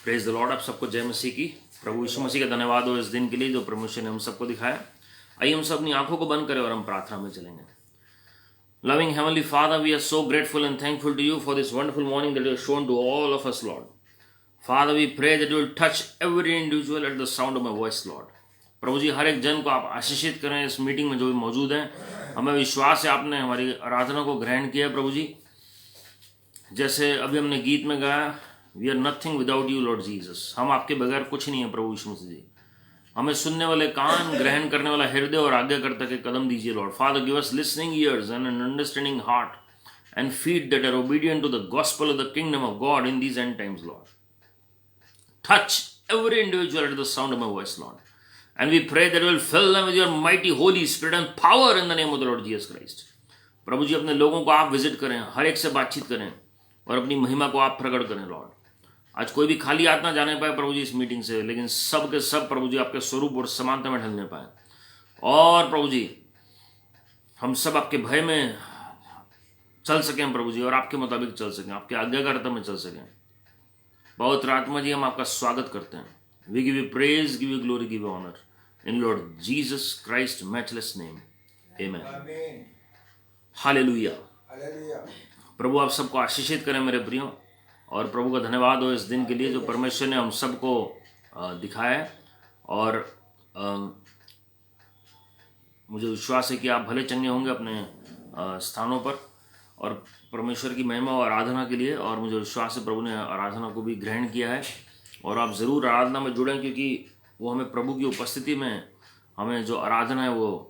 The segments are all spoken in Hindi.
Praise the Lord. आप सबको जय मसीह की। प्रभु यीशु मसीह का धन्यवाद हो इस दिन के लिए जो परमेश्वर ने हम सबको दिखाया। आइए हम सब अपनी आंखों को बंद करें और हम प्रार्थना में चलेंगे। Loving Heavenly Father, we are so grateful and thankful to you for this wonderful morning that you have shown to all of us, Lord. Father, we pray that you will touch every individual at the sound of my voice, Lord. प्रभु जी, हर एक जन को आप आशीषित करें इस मीटिंग में जो भी मौजूद हैं। हमें विश्वास है आपने हमारी आराधना को ग्रहण किया है प्रभु जी। जैसे अभी हमने गीत में गाया, we are nothing without you Lord Jesus. हम आपके बगैर कुछ नहीं है प्रभु यीशु मसीह जी। हमें सुनने वाले कान, ग्रहण करने वाला हृदय और आज्ञाकर्ता के कदम दीजिए Lord. Father, give us listening ears and an understanding heart and feet that are obedient to the gospel of the kingdom of God in these end times Lord. Touch every individual at the sound of my voice, Lord. And we pray that you will fill them with your mighty Holy Spirit and power in the name of the Lord Jesus Christ. प्रभु जी, अपने लोगों को आप विजिट करें, हर एक से बातचीत करें और अपनी महिमा को आप प्रकट करें लॉर्ड। आज कोई भी खाली हाथ ना जाने पाए प्रभु जी इस मीटिंग से, लेकिन सब के सब प्रभु जी आपके स्वरूप और समानता में ढलने पाए। और प्रभु जी, हम सब आपके भय में चल सकें प्रभु जी, और आपके मुताबिक चल सकें, आपके आज्ञाकारिता में चल सकें। पवित्र आत्मा जी, हम आपका स्वागत करते हैं। We give you praise, give you glory, give you honour in Lord Jesus Christ matchless name, amen. Hallelujah. प्रभु आप सबको आशीषित करें मेरे प्रियो, और प्रभु का धन्यवाद हो इस दिन के लिए जो परमेश्वर ने हम सबको दिखाया है। और मुझे विश्वास है कि आप भले चंगे होंगे अपने स्थानों पर और परमेश्वर की महिमा और आराधना के लिए। और मुझे विश्वास है प्रभु ने आराधना को भी ग्रहण किया है, और आप ज़रूर आराधना में जुड़ें, क्योंकि वो हमें प्रभु की उपस्थिति में हमें जो आराधना है वो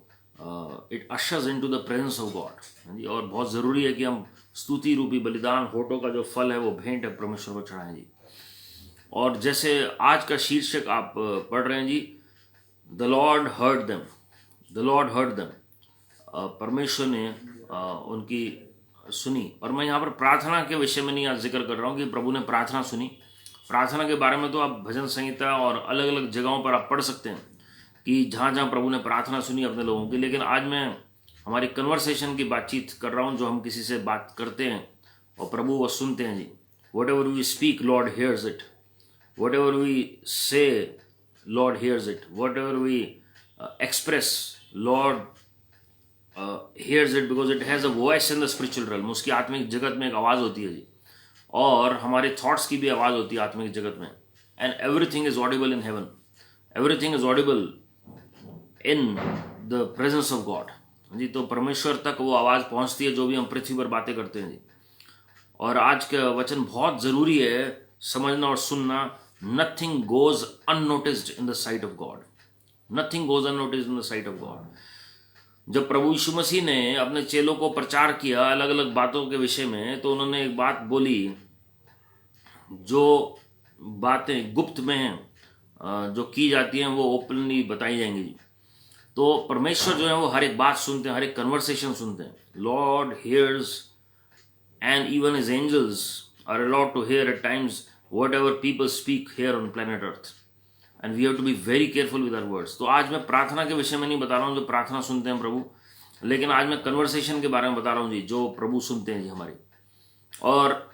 it ushers into the presence of God. और बहुत ज़रूरी है कि हम स्तुति रूपी बलिदान, होठों का जो फल है वो भेंट है परमेश्वर को चढ़ाएं जी। और जैसे आज का शीर्षक आप पढ़ रहे हैं जी, the Lord heard them, the Lord heard them. परमेश्वर ने उनकी सुनी। और मैं यहाँ पर प्रार्थना के विषय में नहीं आज जिक्र कर रहा हूँ कि प्रभु ने प्रार्थना सुनी। प्रार्थना के बारे में तो आप भजन संहिता और अलग अलग जगहों पर आप पढ़ सकते हैं कि जहाँ जहाँ प्रभु ने प्रार्थना सुनी अपने लोगों की। लेकिन आज मैं हमारी कन्वर्सेशन की बातचीत कर रहा हूँ, जो हम किसी से बात करते हैं और प्रभु वो सुनते हैं जी। Whatever we speak Lord hears it, whatever we say Lord hears it, whatever we express Lord hears it because it has a voice in the spiritual realm। उसकी आत्मिक जगत में एक आवाज़ होती है जी, और हमारे थॉट्स की भी आवाज़ होती है आत्मिक जगत में। And everything is audible in heaven, everything is audible in the presence of God जी। तो परमेश्वर तक वो आवाज़ पहुंचती है जो भी हम पृथ्वी पर बातें करते हैं जी। और आज का वचन बहुत ज़रूरी है समझना और सुनना। Nothing goes unnoticed in the sight of God, nothing goes unnoticed in the sight of God. जब प्रभु यीशु मसीह ने अपने चेलों को प्रचार किया अलग अलग बातों के विषय में, तो उन्होंने एक बात बोली, जो बातें गुप्त में हैं जो की जाती हैं वो ओपनली बताई जाएंगी। तो परमेश्वर जो है वो हर एक बात सुनते हैं, हर एक कन्वर्सेशन सुनते हैं। Lord hears and even his angels are allowed to hear at times whatever people speak here on planet earth, and we have to be very careful with our words. तो आज मैं प्रार्थना के विषय में नहीं बता रहा हूँ जो प्रार्थना सुनते हैं प्रभु, लेकिन आज मैं कन्वर्सेशन के बारे में बता रहा हूँ जी, जो प्रभु सुनते हैं जी हमारी। और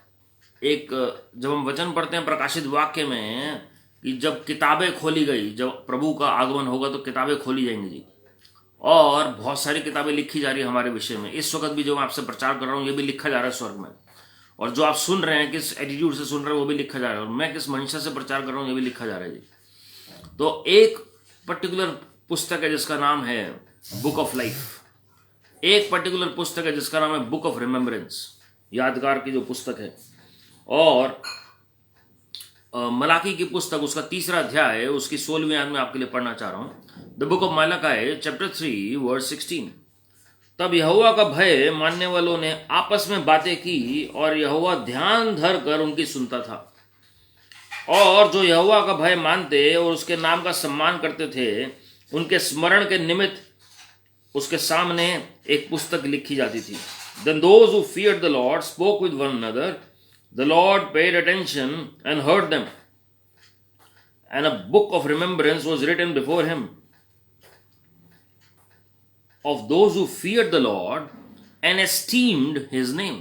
एक जब हम वचन पढ़ते हैं प्रकाशित वाक्य में कि जब किताबें खोली गई, जब प्रभु का आगमन होगा तो किताबें खोली जाएंगी जी, और बहुत सारी किताबें लिखी जा रही है हमारे विषय में। इस वक्त भी जो मैं आपसे प्रचार कर रहा हूँ ये भी लिखा जा रहा है स्वर्ग में, और जो आप सुन रहे हैं किस एटीट्यूड से सुन रहे हैं वो भी लिखा जा रहा है, और मैं किस मंशा से प्रचार कर रहा हूँ ये भी लिखा जा रहा है जी। तो एक पर्टिकुलर पुस्तक है जिसका नाम है बुक ऑफ लाइफ, एक पर्टिकुलर पुस्तक है जिसका नाम है बुक ऑफ रिमेम्बरेंस, यादगार की जो पुस्तक है। और मलाकी की पुस्तक उसका 3रा अध्याय है, उसकी 16वीं आयत में आपके लिए पढ़ना चाह रहा हूं। The book of Malachi chapter 3 verse 16। तब यहोवा का भय मानने वालों ने आपस में बातें की, और यहोवा ध्यान धर कर उनकी सुनता था। और जो यहोवा का भय मानते और उसके नाम का सम्मान करते थे, उनके स्मरण के निमित्त उसके सामने एक पुस्तक लिखी जाती थी। Then those who feared the Lord spoke with one another. The Lord paid attention and heard them, and a book of remembrance was written before him of those who feared the Lord and esteemed his name.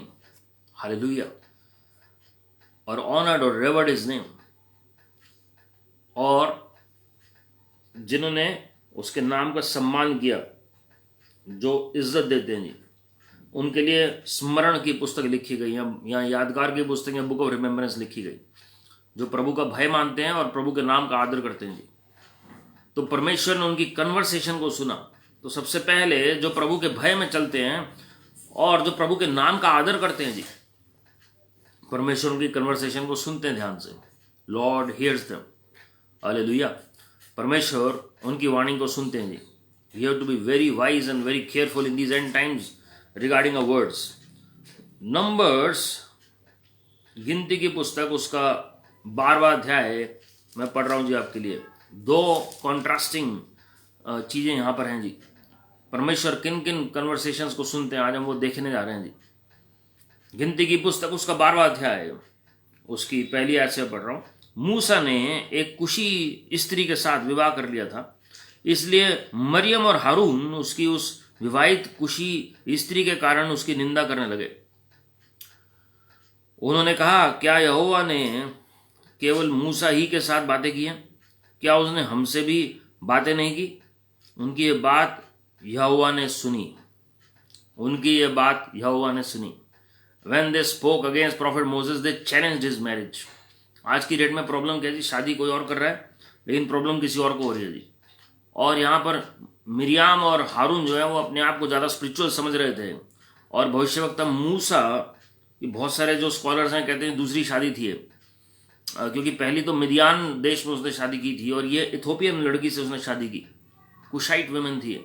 Hallelujah. Or honored or revered his name. और जिन्होंने उसके नाम का सम्मान किया, जो इज्जत देते हैं जी, उनके लिए स्मरण की पुस्तक लिखी गई या यादगार की पुस्तक या बुक ऑफ रिमेम्बरेंस लिखी गई, जो प्रभु का भय मानते हैं और प्रभु के नाम का आदर करते हैं जी। तो परमेश्वर ने उनकी कन्वर्सेशन को सुना। तो सबसे पहले जो प्रभु के भय में चलते हैं और जो प्रभु के नाम का आदर करते हैं जी, परमेश्वर उनकी कन्वर्सेशन को सुनते हैं ध्यान से। Lord hears them, hallelujah. परमेश्वर उनकी वाणी को सुनते हैं जी। You have to be very wise and very careful in these end times regarding a words. Numbers, गिनती की पुस्तक, उसका 12वां अध्याय मैं पढ़ रहा हूं जी आपके लिए। दो कॉन्ट्रास्टिंग चीजें यहां पर हैं जी। परमेश्वर किन किन कन्वर्सेशंस को सुनते हैं, आज हम वो देखने जा रहे हैं जी। गिनती की पुस्तक उसका 12वां अध्याय, उसकी पहली आयत से पढ़ रहा हूं। मूसा ने एक कुशी स्त्री के साथ विवाह कर लिया था, इसलिए मरियम और हारून उसकी उस विवाहित कुशी स्त्री के कारण उसकी निंदा करने लगे। उन्होंने कहा, क्या यहोवा ने केवल मूसा ही के साथ बातें की हैं? क्या उसने हमसे भी बातें नहीं की? उनकी ये बात यहोवा ने सुनी। उनकी ये बात यहोवा ने सुनी। When they spoke against Prophet Moses, they challenged his marriage. आज की डेट में प्रॉब्लम क्या है जी? शादी कोई और कर रहा है, लेकिन प्रॉब्लम किसी और को हो रही है जी। और यहाँ पर मिरियाम और हारून जो है वो अपने आप को ज़्यादा स्पिरिचुअल समझ रहे थे, और भविष्यवक्ता मूसा, बहुत सारे जो स्कॉलर्स हैं कहते हैं दूसरी शादी थी, क्योंकि पहली तो मिदियान देश में उसने शादी की थी, और ये इथोपियन लड़की से उसने शादी की, कुशाइट वुमेन थी।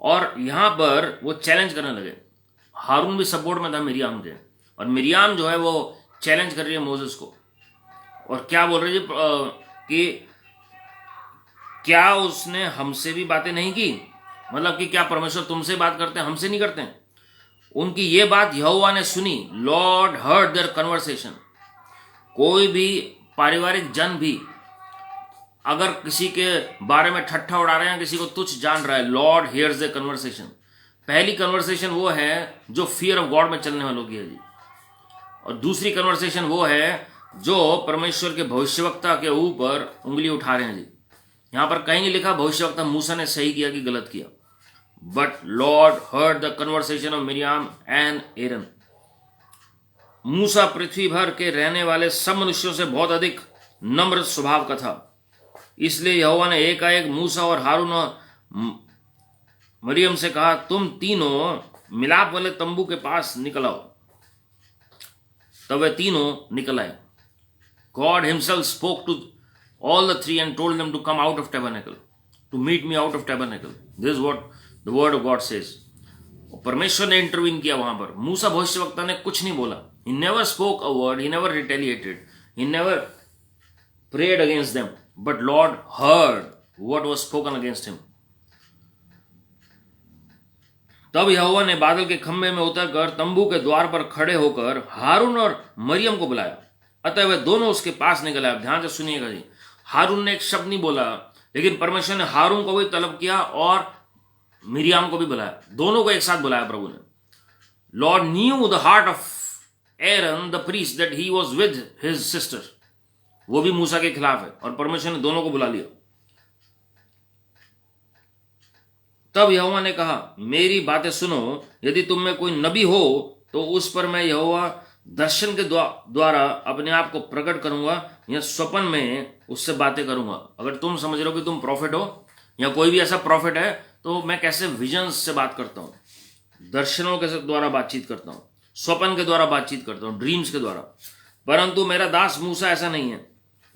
और यहाँ पर वो चैलेंज करने लगे। हारून भी सपोर्ट में था मिरियाम के, और मिरियाम जो है वो चैलेंज कर रही है मोसेस को। और क्या बोल रही है कि क्या उसने हमसे भी बातें नहीं की? मतलब कि क्या परमेश्वर तुमसे बात करते हैं, हमसे नहीं करते हैं? उनकी ये बात यहोवा ने सुनी। Lord heard their conversation. कोई भी पारिवारिक जन भी अगर किसी के बारे में ठट्ठा उड़ा रहे हैं, किसी को तुच्छ जान रहा है, लॉर्ड हियर्स द कन्वर्सेशन। पहली कन्वर्सेशन वो है जो फियर ऑफ गॉड में चलने वालों की है जी, और दूसरी कन्वर्सेशन वो है जो परमेश्वर के भविष्यवक्ता के ऊपर उंगली उठा रहे हैं जी। यहां पर कहीं नहीं लिखा भविष्यवक्ता मूसा ने सही किया कि गलत किया, but Lord heard the conversation of Miriam and Aaron. मूसा पृथ्वी भर के रहने वाले सब मनुष्यों से बहुत अधिक नम्र स्वभाव का था, इसलिए यहोवा ने एकाएक मूसा और हारून और मरियम से कहा, तुम तीनों मिलाप वाले तंबू के पास निकल आओ। तब वे तीनों निकल आए। God himself spoke to all the three and told them to come out of tabernacle, to meet me out of tabernacle. This is what the word of God says. परमेश्वर ने इंटरवीन किया वहां पर। मूसा भविष्यवक्ता ने कुछ नहीं बोला। He never spoke a word, he never retaliated, he never prayed against them, but Lord heard what was spoken against him. तब यहोवा ने बादल के खंभे में उतरकर तंबू के द्वार पर खड़े होकर हारून और मरियम को बुलाया। अतः वे दोनों उसके पास निकल आए। ध्यान से सुनिएगा जी, हारून ने एक शब्द नहीं बोला, लेकिन परमेश्वर ने हारून को भी तलब किया और मिरियाम को भी बुलाया। दोनों को एक साथ बुलाया प्रभु ने। Lord knew the heart of Aaron the priest that he was with his sister. वो भी मूसा के खिलाफ है, और परमेश्वर ने दोनों को बुला लिया। तब यहोवा ने कहा, मेरी बातें सुनो, यदि तुम में कोई नबी हो तो उस पर मैं यहोवा दर्शन के द्वारा अपने आप को प्रकट करूंगा या स्वप्न में उससे बातें करूंगा। अगर तुम समझ रहे हो कि तुम प्रॉफिट हो या कोई भी ऐसा प्रॉफिट है, तो मैं कैसे विजन्स से बात करता हूं, दर्शनों के द्वारा बातचीत करता हूं, स्वप्न के द्वारा बातचीत करता हूं, ड्रीम्स के द्वारा। परंतु मेरा दास मूसा ऐसा नहीं है।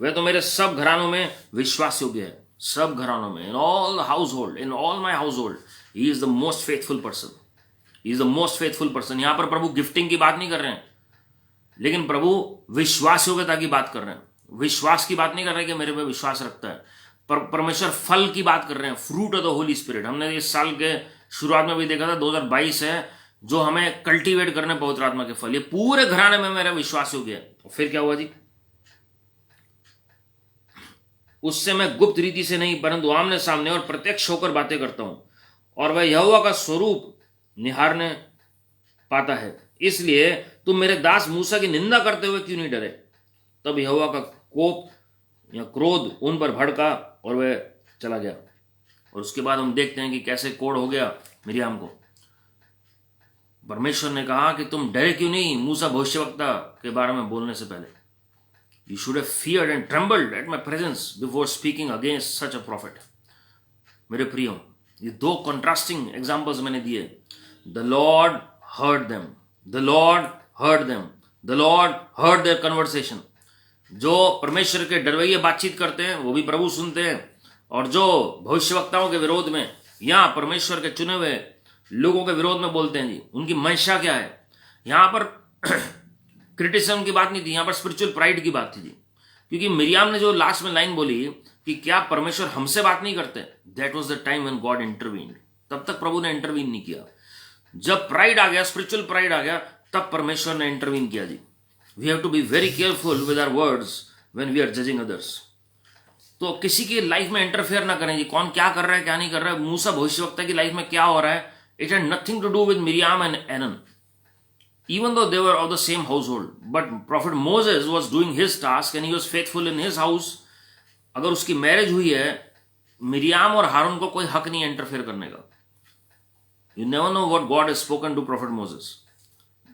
वह तो मेरे सब घरानों में विश्वास योग्य है। सब घरानों में, in all house hold, in all my house hold, he is the most faithful person. He is the most faithful person. यहां पर प्रभु गिफ्टिंग की बात नहीं कर रहे हैं, लेकिन प्रभु विश्वास योग्यता की बात कर रहे हैं। विश्वास की बात नहीं कर रहे कि मेरे पे विश्वास रखता है। परमेश्वर फल की बात कर रहे हैं, fruit of the Holy spirit. हमने इस साल के शुरुआत में भी देखा था, 2022 है, जो हमें कल्टीवेट करने पवित्र आत्मा के फल। ये पूरे घराने में मेरा विश्वास योग्य है। और फिर क्या हुआ जी? उससे मैं गुप्त रीति से नहीं, परंतु आमने सामने और प्रत्यक्ष होकर बातें करता हूं, और वह यहोवा का स्वरूप निहारने पाता है। इसलिए तुम मेरे दास मूसा की निंदा करते हुए क्यों नहीं डरे? तब यहोवा का कोप या क्रोध उन पर भड़का और वह चला गया। और उसके बाद हम देखते हैं कि कैसे कोढ़ हो गया मिरियाम को। परमेश्वर ने कहा कि तुम डरे क्यों नहीं मूसा भविष्यवक्ता के बारे में बोलने से पहले। You should have feared and trembled at my presence before speaking against such a profit. मेरे प्रियो, ये दो कंट्रास्टिंग एग्जाम्पल्स मैंने दिए। The Lord heard them, the Lord heard them, the Lord heard their conversation. जो परमेश्वर के डरवैये बातचीत करते हैं वो भी प्रभु सुनते हैं, और जो भविष्यवक्ताओं के विरोध में या परमेश्वर के चुने हुए लोगों के विरोध में बोलते हैं जी, उनकी मंशा क्या है। यहां पर क्रिटिसिज्म की बात नहीं थी, यहां पर स्पिरिचुअल प्राइड की बात थी जी। क्योंकि मिरियाम ने जो लास्ट में लाइन बोली कि क्या परमेश्वर हमसे बात नहीं करते, that was the time when God intervened. तब तक प्रभु ने इंटरवीन नहीं किया। जब प्राइड आ गया, स्पिरिचुअल प्राइड आ गया, तब परमेश्वर ने इंटरवीन किया जी। We have to be very careful with our words when we are judging others. तो किसी की लाइफ में इंटरफेयर ना करें जी, कौन क्या कर रहा है क्या नहीं कर रहा है, मूसा भविष्यवक्ता की लाइफ में क्या हो रहा है। It had nothing to do with Miriam and Aaron, even though they were of the same household, but prophet Moses was doing his task and he was faithful in his house। अगर उसकी मैरिज हुई है, मिरियाम और हारून को कोई हक नहीं है इंटरफेयर करने का। You never know what God has spoken to prophet Moses,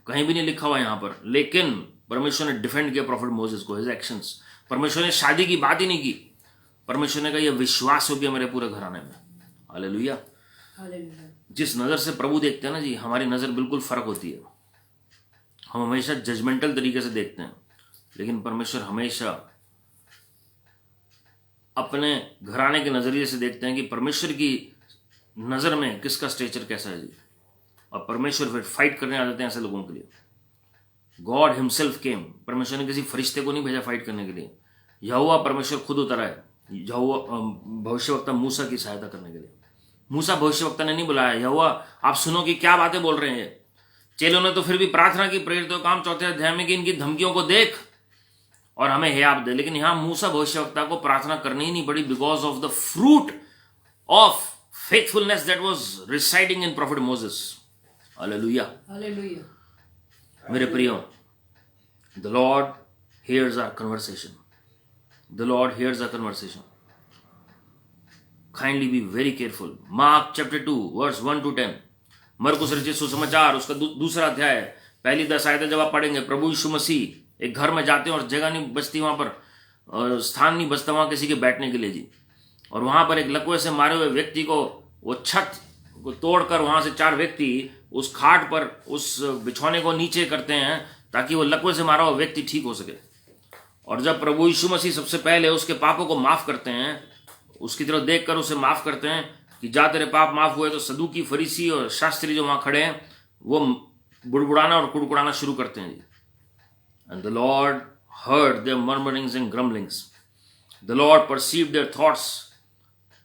कहीं भी नहीं लिखा हुआ यहां पर, लेकिन परमेश्वर ने डिफेंड किया प्रॉफिट मोसेस को, हिज एक्शंस। परमेश्वर ने शादी की बात ही नहीं की। परमेश्वर ने कहा यह विश्वास हो गया मेरे पूरे घराने में। हालेलुया। जिस नजर से प्रभु देखते हैं ना जी, हमारी नजर बिल्कुल फर्क होती है। हम हमेशा जजमेंटल तरीके से देखते हैं, लेकिन परमेश्वर हमेशा अपने घराने के नजरिए से देखते हैं कि परमेश्वर की नजर में किसका स्टेचर कैसा है जी। और परमेश्वर फिर फाइट करने आ जाते हैं ऐसे लोगों के लिए। गॉड हिमसेल्फ केम, परमेश्वर ने किसी फरिश्ते को नहीं भेजा फाइट करने के लिए। यहोवा परमेश्वर खुद उतर आए, यहोवा भविष्यवक्ता मूसा की सहायता करने के लिए। मूसा भविष्यवक्ता ने नहीं बुलाया, यहोवा आप सुनो कि क्या बातें बोल रहे हैं। चेलों ने तो फिर भी प्रार्थना की, प्रेरितों काम 4 अध्याय में, कि इनकी धमकियों को देख और हमें हियाब दे। लेकिन यहां मूसा भविष्यवक्ता को प्रार्थना करनी ही नहीं पड़ी, because of the fruit of faithfulness that was residing in prophet Moses. Hallelujah, hallelujah. मेरे प्रियो, the Lord hears our conversation, the Lord hears our conversation. Kindly be very careful. Mark chapter 2 verse 1 to 10, मरकुस रचित सुसमाचार उसका दूसरा अध्याय, पहली 10 आयतें जब आप पढ़ेंगे, प्रभु यीशु मसीह एक घर में जाते हैं और जगह नहीं बचती वहां पर, और स्थान नहीं बचता वहां किसी के बैठने के लिए जी। और वहां पर एक लकवे से मारे हुए व्यक्ति को वो छत को तोड़कर वहां से 4 व्यक्ति उस खाट पर उस बिछौने को नीचे करते हैं ताकि वो लकवे से मारा हुआ व्यक्ति ठीक हो सके। और जब प्रभु यीशु मसीह सबसे पहले उसके पापों को माफ करते हैं, उसकी तरफ देखकर उसे माफ करते हैं कि जा तेरे पाप माफ हुए, तो सदूकी, फरीसी और शास्त्री जो वहां खड़े हैं वो बुड़बुड़ाना और कुड़कुड़ाना शुरू करते हैं जी। And the Lord heard their murmurings and grumblings, the Lord perceived their thoughts.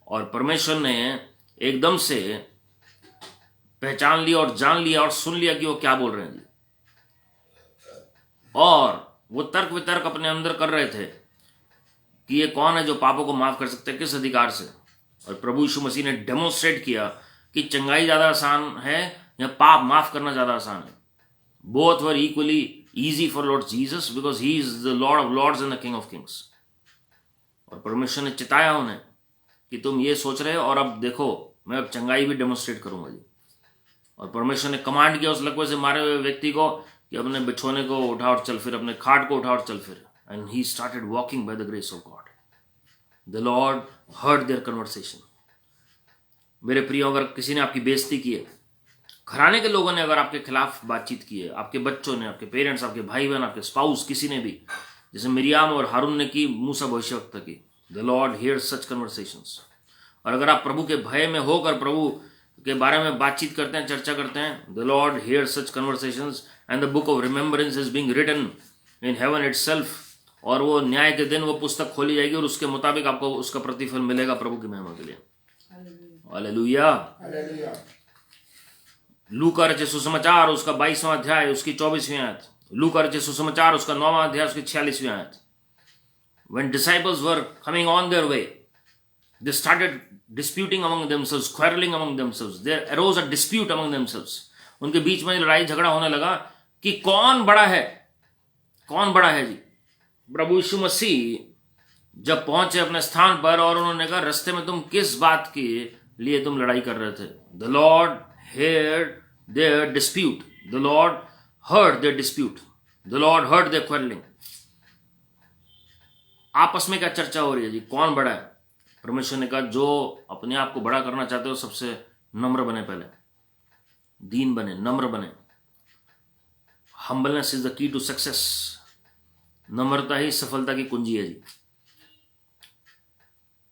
और परमेश्वर ने एकदम से पहचान लिया और जान लिया और सुन लिया कि वो क्या बोल रहे हैं जी। और वो तर्क वितर्क अपने अंदर कर रहे थे कि ये कौन है जो पापों को माफ कर सकते हैं, किस अधिकार से। और प्रभु यीशु मसीह ने डेमोन्स्ट्रेट किया कि चंगाई ज्यादा आसान है या पाप माफ करना ज्यादा आसान है। Both were equally easy for Lord Jesus because he is the Lord of lords and the king of kings. और परमेश्वर ने चिताया उन्हें कि तुम ये सोच रहे हो और अब देखो मैं अब चंगाई भी डेमोन्स्ट्रेट करूंगा जी। और परमेश्वर ने कमांड किया उस लकवे से मारे हुए व्यक्ति को कि अपने बिछोने को उठा और चल फिर, अपने खाट को उठा और चल फिर। And he started walking by the grace of God. The Lord heard their conversation. मेरे प्रियो, अगर किसी ने आपकी बेइज्जती की है, घराने के लोगों ने अगर आपके खिलाफ बातचीत की है, आपके बच्चों ने, आपके पेरेंट्स, आपके भाई बहन, आपके स्पाउस, किसी ने भी, जैसे मिरियाम और हारून ने की मूसा भविष्यवक्ता की, the Lord hears such conversations. और अगर आप प्रभु के भय में होकर प्रभु के बारे में बातचीत करते हैं, चर्चा करते हैं, the Lord hears such conversations and the book of remembrance is being written in heaven itself. और वो न्याय के दिन वो पुस्तक खोली जाएगी और उसके मुताबिक आपको उसका प्रतिफल मिलेगा प्रभु की महिमा के लिए। हालेलुया। लूका रचित सुसमाचार उसका 22वां अध्याय उसकी 24वीं आयत, लूका रचित सुसमाचार उसका 9वां अध्याय उसकी 46वीं आयत। When disciples were coming on their way, they started disputing among themselves, quarreling among themselves. There arose a dispute among themselves. उनके बीच में लड़ाई झगड़ा होने लगा कि कौन बड़ा है, कौन बड़ा है जी। प्रभु यीशु मसीह जब पहुंचे अपने स्थान पर और उन्होंने कहा रास्ते में तुम किस बात के लिए तुम लड़ाई कर रहे थे? द लॉर्ड हेard their dispute. The Lord heard their dispute. The Lord heard their quarreling. आपस में क्या चर्चा हो रही है जी? कौन बड़ा है? परमेश्वर ने कहा जो अपने आप को बड़ा करना चाहते हो सबसे नम्र बने, पहले दीन बने, नम्र बने. Humbleness is the key to success. नम्रता ही सफलता की कुंजी है जी.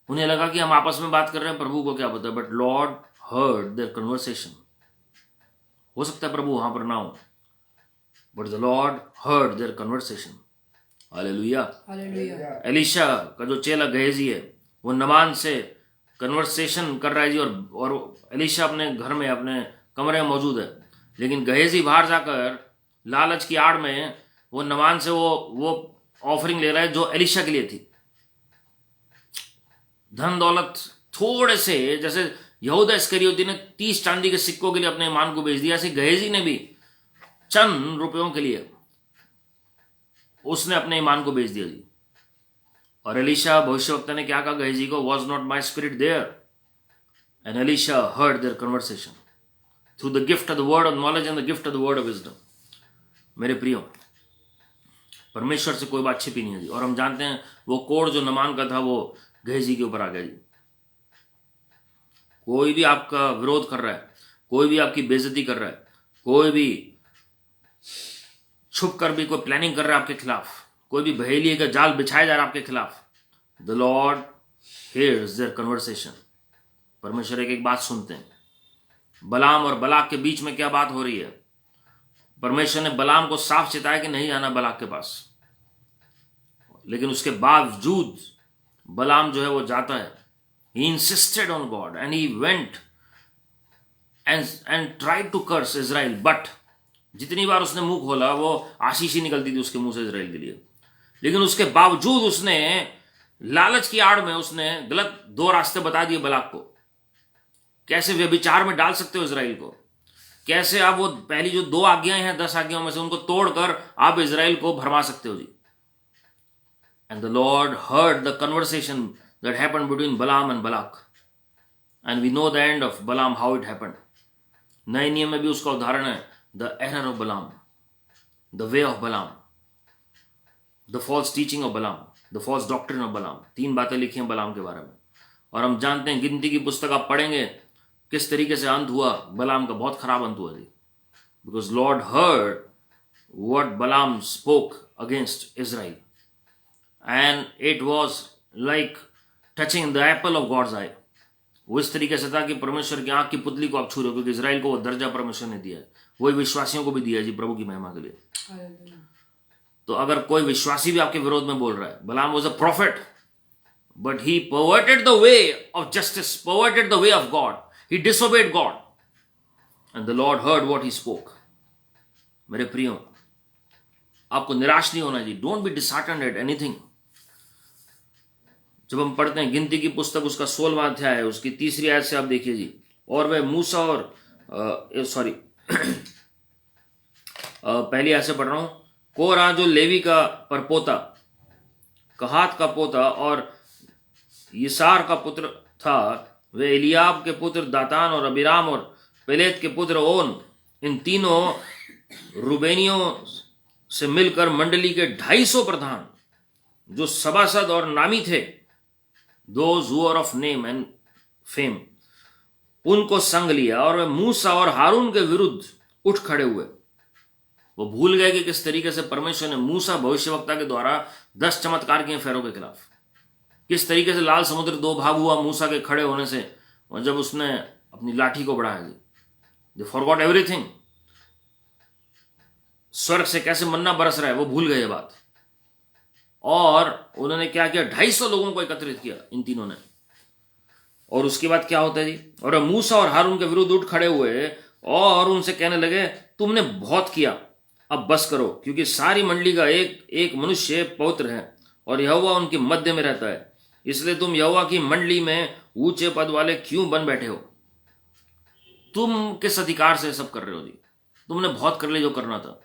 उन्हें लगा कि हम आपस में बात कर रहे हैं, प्रभु को क्या पता, but Lord heard their conversation. हो सकता है प्रभु वहां पर ना हो, but the Lord heard their conversation. Hallelujah. Elisha का जो चेला गेहजी है वो नमान से कन्वर्सेशन कर रहा है जी, और एलीशा अपने घर में अपने कमरे में मौजूद है, लेकिन गेहजी बाहर जाकर लालच की आड़ में वो नमान से वो ऑफरिंग ले रहा है जो एलीशा के लिए थी. धन दौलत थोड़े से, जैसे यहूदा इस्करियोती ने 30 चांदी के सिक्कों के लिए अपने ईमान को बेच दिया, ऐसे गेहजी ने भी चंद रुपयों के लिए उसने अपने ईमान को बेच दिया जी. और एलीशा भविष्यवक्ता ने क्या कहा गेहजी को? Was not my spirit there? And Elisha heard their conversation through the gift of the word of knowledge and the gift of the word of wisdom. मेरे प्रियो, परमेश्वर से कोई बात छिपी नहीं है जी. और हम जानते हैं वो कोड़ जो नमान का था वो गेहजी के ऊपर आ गया जी. कोई भी आपका विरोध कर रहा है, कोई भी आपकी बेइज्जती कर रहा है, कोई भी छुप कर भी कोई प्लानिंग कर रहा है आपके खिलाफ, कोई भी बहेलिए का जाल बिछाया जा रहा है आपके खिलाफ, the Lord hears their conversation. परमेश्वर एक एक बात सुनते हैं. बलाम और बलाक के बीच में क्या बात हो रही है? परमेश्वर ने बलाम को साफ चिताया कि नहीं जाना बलाक के पास, लेकिन उसके बावजूद बलाम जो है वो जाता है. He insisted on God and he went and tried to curse Israel. But जितनी बार उसने मुंह खोला वो आशीष ही निकलती थी उसके मुंह से इजराइल के लिए. लेकिन उसके बावजूद उसने लालच की आड़ में उसने गलत 2 रास्ते बता दिए बलाक को. कैसे व्यभिचार में डाल सकते हो इजराइल को, कैसे आप वो पहली जो 2 आज्ञाएं हैं 10 आज्ञाओं में से उनको तोड़कर आप इजराइल को भरमा सकते हो जी. And the Lord heard the conversation that happened between Balaam and Balak. And we know the end of Balaam, how it happened. नए नियम में भी उसका उदाहरण है. The error of Balaam, the way of Balaam, the false teaching of Balaam, the false doctrine of Balaam. 3 बातें लिखी हैं बलाम के बारे में. और हम जानते हैं, गिनती की पुस्तक आप पढ़ेंगे किस तरीके से अंत हुआ. बलाम का बहुत खराब अंत हुआ जी. Because Lord heard what Balaam spoke against Israel. And it was like touching the apple of God's eye. वो इस तरीके से था कि परमेश्वर की आंख की पुतली को आप छू रहे हो, क्योंकि इजराइल को वो दर्जा परमेश्वर ने दिया है, वही विश्वासियों को भी दिया है जी, प्रभु की महिमा के लिए. तो अगर कोई विश्वासी भी आपके विरोध में बोल रहा है, Balaam was a prophet but he perverted the way of justice, perverted the way of God, he disobeyed God and the Lord heard what he spoke. मेरे प्रियो, आपको निराश नहीं होना जी. Don't be disheartened at anything. जब हम पढ़ते हैं गिनती की पुस्तक उसका 16वां अध्याय है, उसकी 3री आयत से आप देखिए जी. और वह मूसा और पहली आयत से पढ़ रहा हूं. कोरह जो लेवी का परपोता, कहात का पोता और यिसार का पुत्र था, वे एलियाब के पुत्र दातान और अबीराम और पेलेत के पुत्र ओन, इन तीनों रूबेनियों से मिलकर मंडली के 250 प्रधान जो सभासद और नामी थे, those who are of name and fame, उनको संग लिया और वे मूसा और हारून के विरुद्ध उठ खड़े हुए. वो भूल गए कि किस तरीके से परमेश्वर ने मूसा भविष्यवक्ता के द्वारा 10 चमत्कार किए फेरों के खिलाफ. किस तरीके से लाल समुद्र 2 भाग हुआ मूसा के खड़े होने से, और जब उसने अपनी लाठी को बढ़ाया. दे फॉरगॉट एवरीथिंग. स्वर्ग से कैसे मन्ना बरस रहा है वो भूल गए ये बात. और उन्होंने क्या किया? 250 लोगों को एकत्रित किया इन तीनों ने. और उसके बाद क्या होता है जी? और मूसा और हारून के विरुद्ध उठ खड़े हुए और उनसे कहने लगे, तुमने बहुत किया, अब बस करो, क्योंकि सारी मंडली का एक मनुष्य पवित्र है और यहोवा उनके मध्य में रहता है. इसलिए तुम यहोवा की मंडली में ऊंचे पद वाले क्यों बन बैठे हो? तुम किस अधिकार से सब कर रहे हो जी? तुमने बहुत कर लिया जो करना था.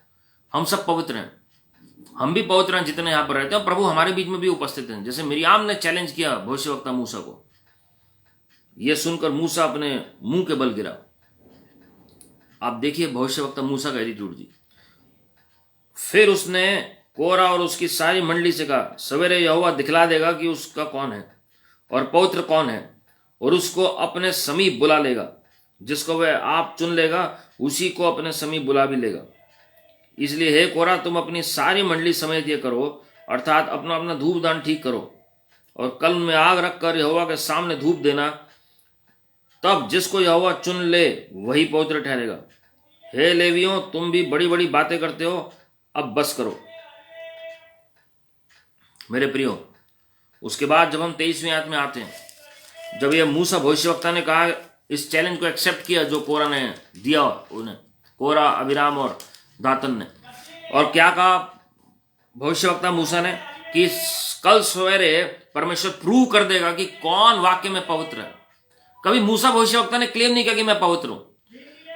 हम सब पवित्र हैं. हम भी पवित्र हैं जितने यहाँ पर रहते हैं, प्रभु हमारे बीच में भी उपस्थित हैं। जैसे मिरियाम ने चैलेंज किया भविष्यवक्ता मूसा को, यह सुनकर मूसा अपने मुंह के बल गिरा। आप देखिए भविष्यवक्ता मूसा का एटीट्यूड जी। फिर उसने कोरा और उसकी सारी मंडली से कहा, सवेरे यहोवा दिखला देगा कि उसका कौन है और पवित्र कौन है, और उसको अपने समीप बुला लेगा। जिसको वह आप चुन लेगा उसी को अपने समीप बुला भी लेगा। इसलिए हे कोरा, तुम अपनी सारी मंडली समेत ये करो, अर्थात अपना अपना धूप दान ठीक करो, और कल में आग रखकर यहोवा के सामने धूप देना। तब जिसको यहोवा चुन ले वही पवित्र ठहरेगा। हे लेवियों, तुम भी बड़ी बड़ी बातें करते हो, अब बस करो। मेरे प्रियो, उसके बाद जब हम 23वीं आयत में आते हैं, जब यह मूसा भविष्यवक्ता ने कहा, इस चैलेंज को एक्सेप्ट किया जो कोरा ने दिया, उन्हें कोरा, अबीराम और दातन ने, और क्या कहा भविष्यवक्ता मूसा ने कि कल सवेरे परमेश्वर प्रूव कर देगा कि कौन वाक्य में पवित्र है। कभी मूसा भविष्यवक्ता ने क्लेम नहीं किया कि मैं पवित्र हूं,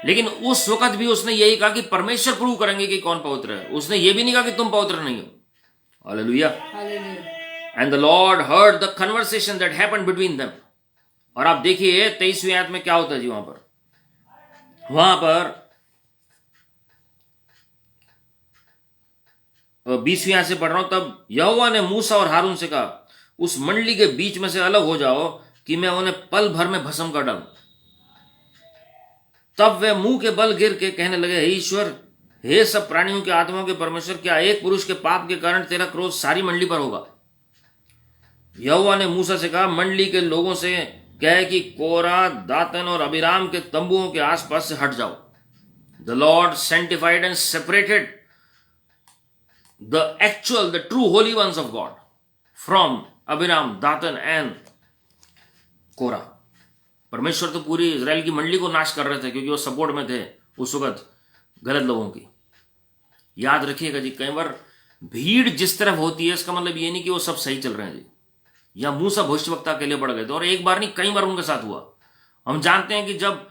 लेकिन उस वक्त भी उसने यही कहा कि परमेश्वर प्रूव करेंगे कि कौन पवित्र है। उसने ये भी नहीं कहा कि तुम पवित्र नहीं हो। Hallelujah. And the Lord heard the conversation that happened between them. और आप देखिए 23वीं आयत में क्या होता है जी। वहां पर 20वीं आयत से पढ़ रहा हूं। तब यहोवा ने मूसा और हारून से कहा, उस मंडली के बीच में से अलग हो जाओ कि मैं उन्हें पल भर में भस्म कर डालूं। तब वे मुंह के बल गिर के कहने लगे, हे ईश्वर, हे सब प्राणियों के आत्माओं के परमेश्वर, क्या एक पुरुष के पाप के कारण तेरा क्रोध सारी मंडली पर होगा? यहोवा ने मूसा से कहा, मंडली के लोगों से कहे कि कोरा, दातन और अबीराम के तंबुओं के आसपास से हट जाओ। The Lord sanctified and separated the true holy ones of God from Abiram, Dathan and कोरा। परमेश्वर तो पूरी इजराइल की मंडली को नाश कर रहे थे, क्योंकि वो सपोर्ट में थे उस वक्त गलत लोगों की। याद रखिएगा जी, कई बार भीड़ जिस तरफ होती है, इसका मतलब ये नहीं कि वो सब सही चल रहे हैं जी। या मूसा भविष्यवक्ता के लिए बढ़ गए थे, और एक बार नहीं कई बार उनके साथ हुआ। हम जानते हैं कि जब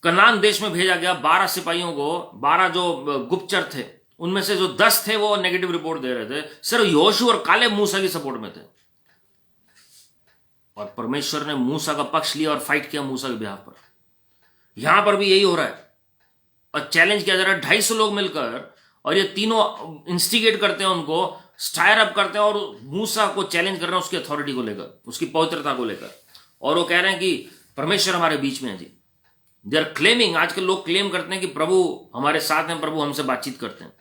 कनान देश में भेजा गया 12 सिपाहियों को, 12 जो गुप्तचर थे, उनमें से जो 10 थे वो नेगेटिव रिपोर्ट दे रहे थे। सिर्फ योशू और कालेब मूसा की सपोर्ट में थे, और परमेश्वर ने मूसा का पक्ष लिया और फाइट किया मूसा के बिहाफ पर। यहां पर भी यही हो रहा है, और चैलेंज किया जा रहा है 250 लोग मिलकर, और ये तीनों इंस्टिगेट करते हैं, उनको स्टायर अप करते हैं, और मूसा को चैलेंज कर रहे हैं उसकी अथॉरिटी को लेकर, उसकी पवित्रता को लेकर। और वो कह रहे हैं कि परमेश्वर हमारे बीच में है जी। दे आर क्लेमिंग, आजकल लोग क्लेम करते हैं कि प्रभु हमारे साथ हैं, प्रभु हमसे बातचीत करते हैं।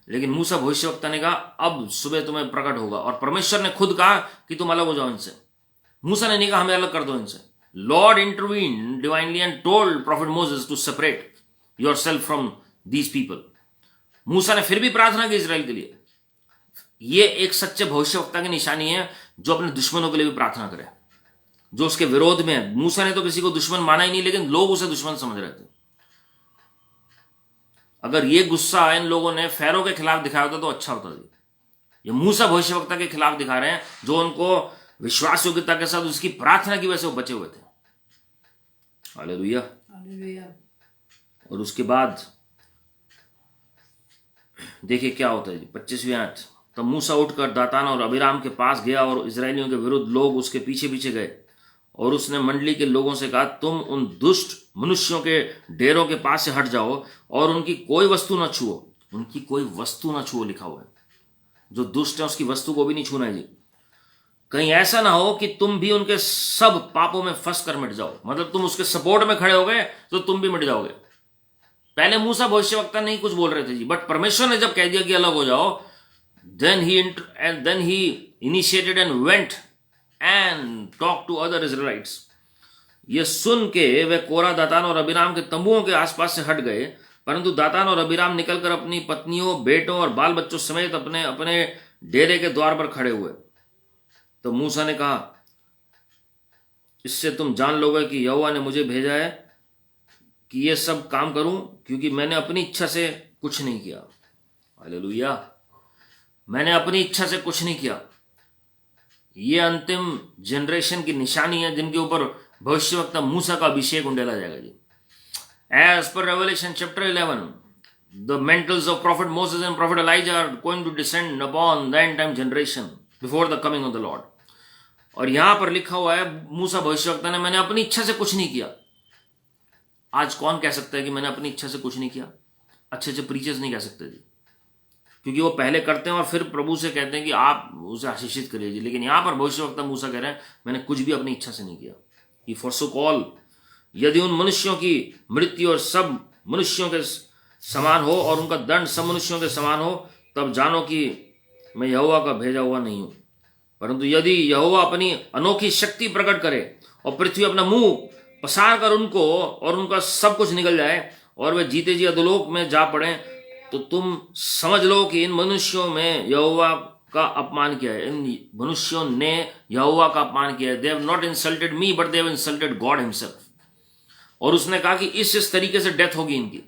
लेकिन मूसा भविष्यवक्ता ने कहा, अब सुबह तुम्हें प्रकट होगा। और परमेश्वर ने खुद कहा कि तुम अलग हो जाओ इनसे। मूसा ने नहीं कहा हमें अलग कर दो इनसे। Lord intervene divinely and told prophet Moses to separate yourself from these people. मूसा ने फिर भी प्रार्थना की इजराइल के लिए। यह एक सच्चे भविष्यवक्ता की निशानी है, जो अपने दुश्मनों के लिए भी प्रार्थना करे, जो उसके विरोध में है। मूसा ने तो किसी को दुश्मन माना ही नहीं, लेकिन लोग उसे दुश्मन समझ रहे थे। अगर ये गुस्सा इन लोगों ने फैरो के खिलाफ दिखाया होता तो अच्छा होता जी। ये मूसा भविष्यवक्ता के खिलाफ दिखा रहे हैं, जो उनको विश्वास योग्यता के साथ उसकी प्रार्थना की वजह से वो बचे हुए थे। हालेलुया। और उसके बाद देखिए क्या होता है जी, 25वीं आयत। तब मूसा उठकर दातान और अबीराम के पास गया, और इजरायलियों के विरुद्ध लोग उसके पीछे पीछे गए। और उसने मंडली के लोगों से कहा, तुम उन दुष्ट मनुष्यों के डेरों के पास से हट जाओ और उनकी कोई वस्तु ना छुओ। उनकी कोई वस्तु ना छुओ लिखा हुआ है। जो दुष्ट है उसकी वस्तु को भी नहीं छूना है जी। कहीं ऐसा ना हो कि तुम भी उनके सब पापों में फंस कर मिट जाओ। मतलब तुम उसके सपोर्ट में खड़े हो गए तो तुम भी मिट जाओगे। पहले मूसा भविष्यवक्ता नहीं कुछ बोल रहे थे जी, बट परमेश्वर ने जब कह दिया कि अलग हो जाओ, then he initiated and went and talked to other Israelites. ये सुन के वे कोरा, दातान और अबीराम के तंबुओं के आसपास से हट गए, परंतु दातान और अबीराम निकलकर अपनी पत्नियों, बेटों और बाल बच्चों समेत अपने अपने डेरे के द्वार पर खड़े हुए। तो मूसा ने कहा, इससे तुम जान लोगे कि यहोवा ने मुझे भेजा है कि ये सब काम करूं, क्योंकि मैंने अपनी इच्छा से कुछ नहीं किया। हालेलुया। मैंने अपनी इच्छा से कुछ नहीं किया। ये अंतिम जनरेशन की निशानी है जिनके ऊपर भविष्यवक्ता मूसा का अभिषेक उंडेला जाएगा जी। As per Revelation chapter 11, the mantles of prophet Moses and prophet Elijah are going to descend upon the end time generation before the coming of the Lord. और यहां पर लिखा हुआ है मूसा भविष्यवक्ता ने, मैंने अपनी इच्छा से कुछ नहीं किया। आज कौन कह सकता है कि मैंने अपनी इच्छा से कुछ नहीं किया? अच्छे अच्छे प्रीचर्स नहीं कह सकते जी, क्योंकि वो पहले करते हैं और फिर प्रभु से कहते हैं कि आप उसे आशीषित करिए जी। लेकिन यहां पर भविष्यवक्ता मूसा कह रहे हैं मैंने कुछ भी अपनी इच्छा से नहीं किया। He forsook all। यदि उन मनुष्यों की मृत्यु और सब मनुष्यों के समान हो और उनका दंड सब मनुष्यों के समान हो, तब जानो कि मैं यहोवा का भेजा हुआ नहीं हूं। परंतु यदि यहोवा अपनी अनोखी शक्ति प्रकट करे और पृथ्वी अपना मुंह पसार कर उनको और उनका सब कुछ निकल जाए और वे जीते जी अधोलोक में जा पड़े, तो तुम समझ लो कि इन मनुष्यों में यहोवा का अपमान किया है। इन मनुष्यों ने यहोवा का अपमान किया है। They have not insulted me but they have insulted God himself. और उसने कहा कि इस तरीके से डेथ होगी इनकी।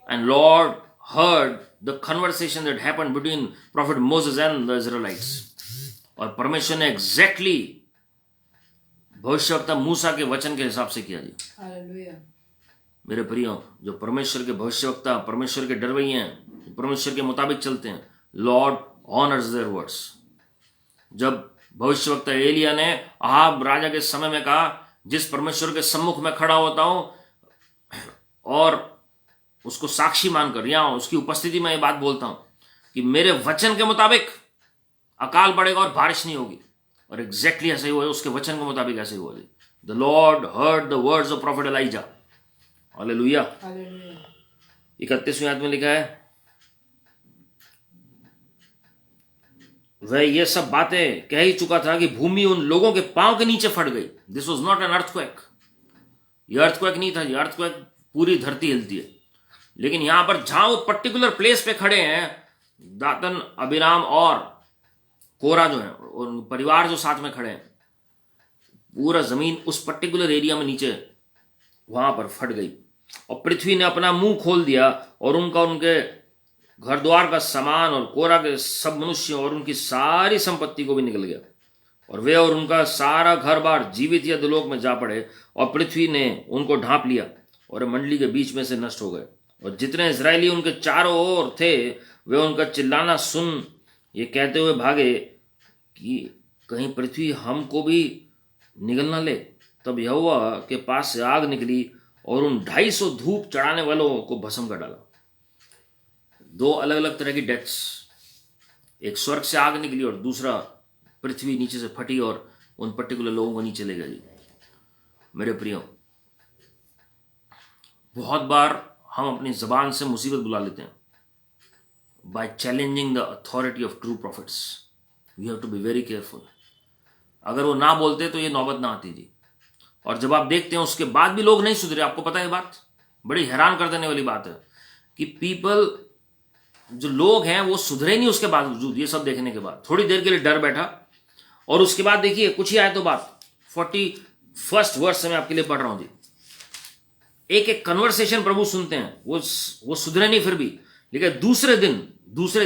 And Lord heard the conversation that happened between prophet Moses and the Israelites. और परमेश्वर ने एग्जैक्टली भविष्यवक्ता मूसा के वचन के हिसाब से किया जी। हालेलुया। मेरे प्रियो, जो परमेश्वर के भविष्यवक्ता, परमेश्वर के डरवई हैं, परमेश्वर के मुताबिक चलते हैं, लॉर्ड ऑनर्स देयर वर्ड्स। जब भविष्यवक्ता एलिया ने अहाब राजा के समय में कहा, जिस परमेश्वर के सम्मुख में खड़ा होता हूं और उसको साक्षी मानकर या उसकी उपस्थिति में ये बात बोलता हूं कि मेरे वचन के मुताबिक अकाल पड़ेगा और बारिश नहीं होगी, और एग्जैक्टली ऐसा ही हुआ। उसके वचन के मुताबिक ऐसे ही हुआ। The Lord heard the words of prophet Elijah. Hallelujah. 31वें आयत में लिखा है, वह ये सब बातें कह ही चुका था कि भूमि उन लोगों के पांव के नीचे फट गई। This was not an earthquake. ये अर्थक्वेक नहीं था। ये अर्थक्वेक पूरी धरती हिलती है। लेकिन यहां पर जहां वो पर्टिकुलर प्लेस पे खड़े हैं, दातन, अबिराम और कोरा जो है और परिवार जो साथ में खड़े हैं, पूरा जमीन उस पर्टिकुलर एरिया में नीचे वहां पर फट गई। और पृथ्वी ने अपना मुंह खोल दिया और उनके घर द्वार का सामान और कोरा के सब मनुष्यों और उनकी सारी संपत्ति को भी निकल गया, और वे और उनका सारा घर बार जीवित या दुलोक में जा पड़े, और पृथ्वी ने उनको ढांप लिया और मंडली के बीच में से नष्ट हो गए। और जितने इजरायली उनके चारों ओर थे, वे उनका चिल्लाना सुन ये कहते हुए भागे कि कहीं पृथ्वी हमको भी निगल न ले। तब यहोवा के पास से आग निकली और उन 250 धूप चढ़ाने वालों को भस्म कर डाला। दो अलग अलग तरह की डेथ्स, एक स्वर्ग से आग निकली और दूसरा पृथ्वी नीचे से फटी और उन पर्टिकुलर लोगों को नीचे ले गई। मेरे प्रियो, बहुत बार हम अपनी जबान से मुसीबत बुला लेते हैं by challenging the authority of true prophets. We have to be very careful. अगर वो ना बोलते तो ये नौबत ना आती जी। और जब आप देखते हैं उसके बाद भी लोग नहीं सुधरे, आपको पता है बात बड़ी हैरान कर देने वाली बात है कि पीपल, जो लोग हैं वो सुधरे नहीं उसके बावजूद। ये सब देखने के बाद थोड़ी देर के लिए डर बैठा, और उसके बाद देखिए कुछ ही आए तो बात 41st वर्ष से मैं आपके लिए पढ़ रहा हूं जी। एक एक कन्वर्सेशन प्रभु सुनते हैं, वो सुधरे नहीं फिर भी। लेकिन दूसरे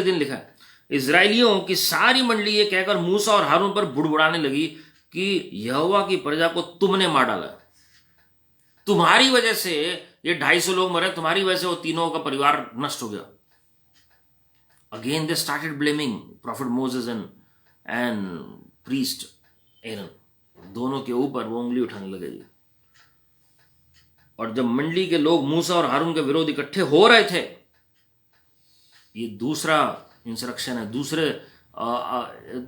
दिन लिखा है, इजरायलियों की सारी मंडली ये कहकर मूसा और हारून पर बुड़बुड़ाने लगी कि यहोवा की प्रजा को तुमने मार डाला। तुम्हारी वजह से ये 250 लोग मरे, तुम्हारी वजह से वो तीनों का परिवार नष्ट हो गया। Again they started blaming prophet Moses and priest Aaron. दोनों के ऊपर वो उंगली उठाने लगे जी। और जब मंडली के लोग मूसा और हारून के विरोध इकट्ठे हो रहे थे, ये दूसरा इंस्ट्रक्शन है, दूसरे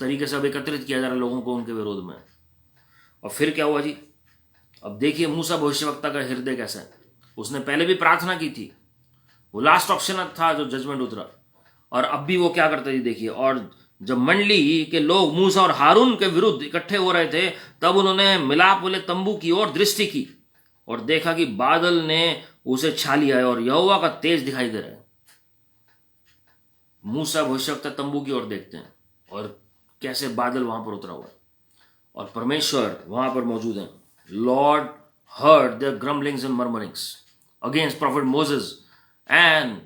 तरीके से अब एकत्रित किया जा रहा है लोगों को उनके विरोध में। और फिर क्या हुआ जी? अब देखिए मूसा भविष्यवक्ता का हृदय कैसा है। उसने पहले भी प्रार्थना की थी, वो लास्ट ऑप्शन था जो जजमेंट उतरा, और अब भी वो क्या करता जी देखिए। और जब मंडली के लोग मूसा और हारून के विरुद्ध इकट्ठे हो रहे थे, तब उन्होंने मिलाप वाले तंबू की ओर दृष्टि की और देखा कि बादल ने उसे छा लिया है और यहोवा का तेज दिखाई दे रहा है। मूसा भविष्यवक्ता तंबू की ओर देखते हैं और कैसे बादल वहां पर उतरा हुआ है और परमेश्वर वहां पर मौजूद है। Lord heard their grumblings and murmurings against prophet Moses and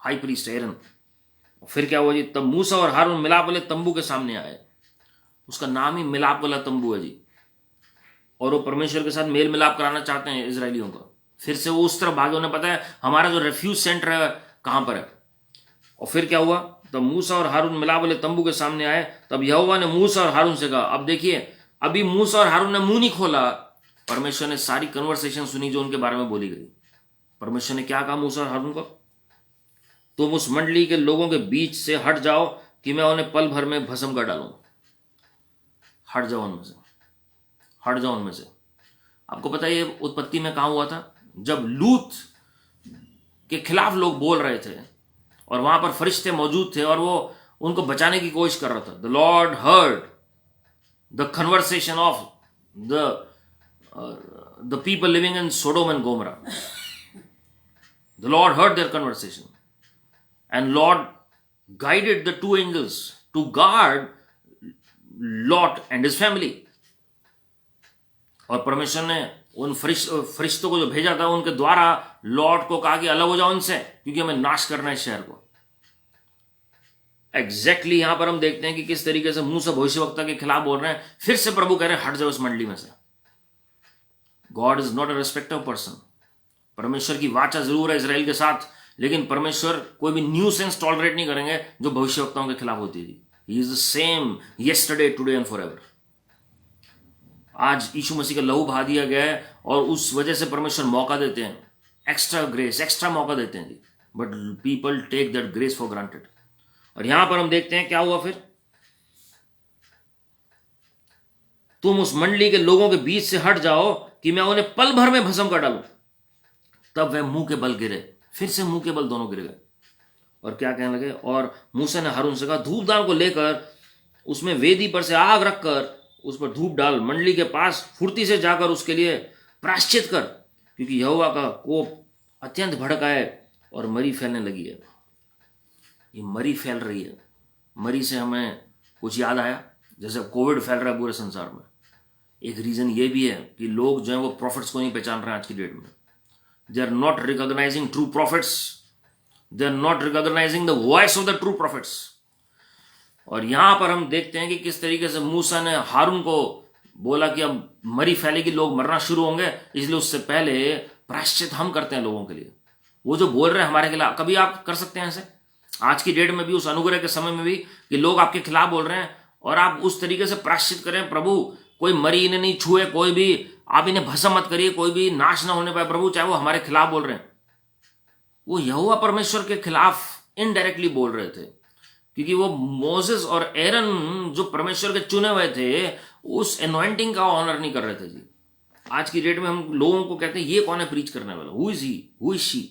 high priest Aaron. फिर क्या हुआ जी? तब मूसा और हारून मिलाप वाले तंबू के सामने आए। उसका नाम ही मिलाप वाला तंबू है जी। और वो परमेश्वर के साथ मेल मिलाप कराना चाहते हैं इजरायलियों का। फिर से वो उस तरफ भागे। उन्हें पता है हमारा जो रेफ्यूज सेंटर है कहां पर है। और फिर क्या हुआ, तब मूसा और हारून मिलाप वाले तंबू के सामने आए। तब यहोवा ने मूसा और हारून से कहा, अब देखिए, अभी मूसा और हारून ने मुंह नहीं खोला, परमेश्वर ने सारी कन्वर्सेशन सुनी जो उनके बारे में बोली गई। परमेश्वर ने क्या कहा मूसा और हारून को, तुम उस मंडली के लोगों के बीच से हट जाओ कि मैं उन्हें पल भर में भस्म कर डालूं। हट जाओ उनमें से, हट जाओ उनमें से। आपको पता है ये उत्पत्ति में कहां हुआ था, जब लूत के खिलाफ लोग बोल रहे थे और वहां पर फरिश्ते मौजूद थे और वो उनको बचाने की कोशिश कर रहा था। The Lord heard the conversation of the people living in Sodom and Gomorrah. The Lord heard their conversation and Lord guided the two angels to guard Lot and his family। और परमेश्वर ने उन फरिश्तों को जो भेजा था उनके द्वारा लॉट को कहा कि अलग हो जाओ उनसे, क्योंकि हमें नाश करना है इस शहर को। एग्जैक्टली यहां पर हम देखते हैं कि किस तरीके से मूसा भविष्यवक्ता के खिलाफ बोल रहे हैं। फिर से प्रभु कह रहे हैं हट जाओ इस मंडली में से। God is not a respect of person. परमेश्वर की वाचा जरूर है इजराइल के साथ, लेकिन परमेश्वर कोई भी न्यू सेंस टॉलरेट नहीं करेंगे जो भविष्यवक्ताओं के खिलाफ होती थी। ही is the same yesterday, today and forever. आज यीशु मसीह का लहू बहा दिया गया है और उस वजह से परमेश्वर मौका देते हैं, एक्स्ट्रा ग्रेस, एक्स्ट्रा मौका देते हैं जी। But people take that grace for granted. और यहां पर हम देखते हैं क्या हुआ फिर, तुम उस मंडली के लोगों के बीच से हट जाओ कि मैं उन्हें पल भर में भस्म कर डालूं। तब वह मुंह के बल गिरे, फिर से मुंह के बल दोनों गिर गए और क्या कहने लगे, और मूसा ने हारून से कहा धूपदान को लेकर उसमें वेदी पर से आग रखकर उस पर धूप डाल, मंडली के पास फुर्ती से जाकर उसके लिए प्रायश्चित कर, क्योंकि यहोवा का कोप अत्यंत भड़का है और मरी फैलने लगी है। ये मरी फैल रही है। मरी से हमें कुछ याद आया, जैसे कोविड फैल रहा है पूरे संसार में। एक रीजन ये भी है कि लोग जो है वो प्रॉफिट्स को नहीं पहचान रहे हैं आज की डेट में। They are not recognizing true prophets. They are not recognizing the voice of the true prophets. और यहां पर हम देखते हैं कि किस तरीके से मूसा ने हारून को बोला कि अब मरी फैलेगी, लोग मरना शुरू होंगे, इसलिए उससे पहले प्रायश्चित हम करते हैं लोगों के लिए। वो जो बोल रहे हैं हमारे खिलाफ, कभी आप कर सकते हैं ऐसे आज की डेट में भी, उस अनुग्रह के समय में भी, कि लोग आपके खिलाफ बोल रहे हैं और आप उस तरीके से प्रायश्चित करें, प्रभु कोई मरी इन्हें नहीं छुए, कोई भी आप इन्हें भस्म मत करिए, कोई भी नाश ना होने पाए प्रभु, चाहे वो हमारे खिलाफ बोल रहे हैं। वो यहोवा परमेश्वर के खिलाफ इनडायरेक्टली बोल रहे थे, क्योंकि वो मोसेस और एरन जो परमेश्वर के चुने हुए थे, उस एनॉइंटिंग का ऑनर नहीं कर रहे थे जी। आज की डेट में हम लोगों को कहते हैं ये कौन है प्रीच करने वाला, who is he, who is she.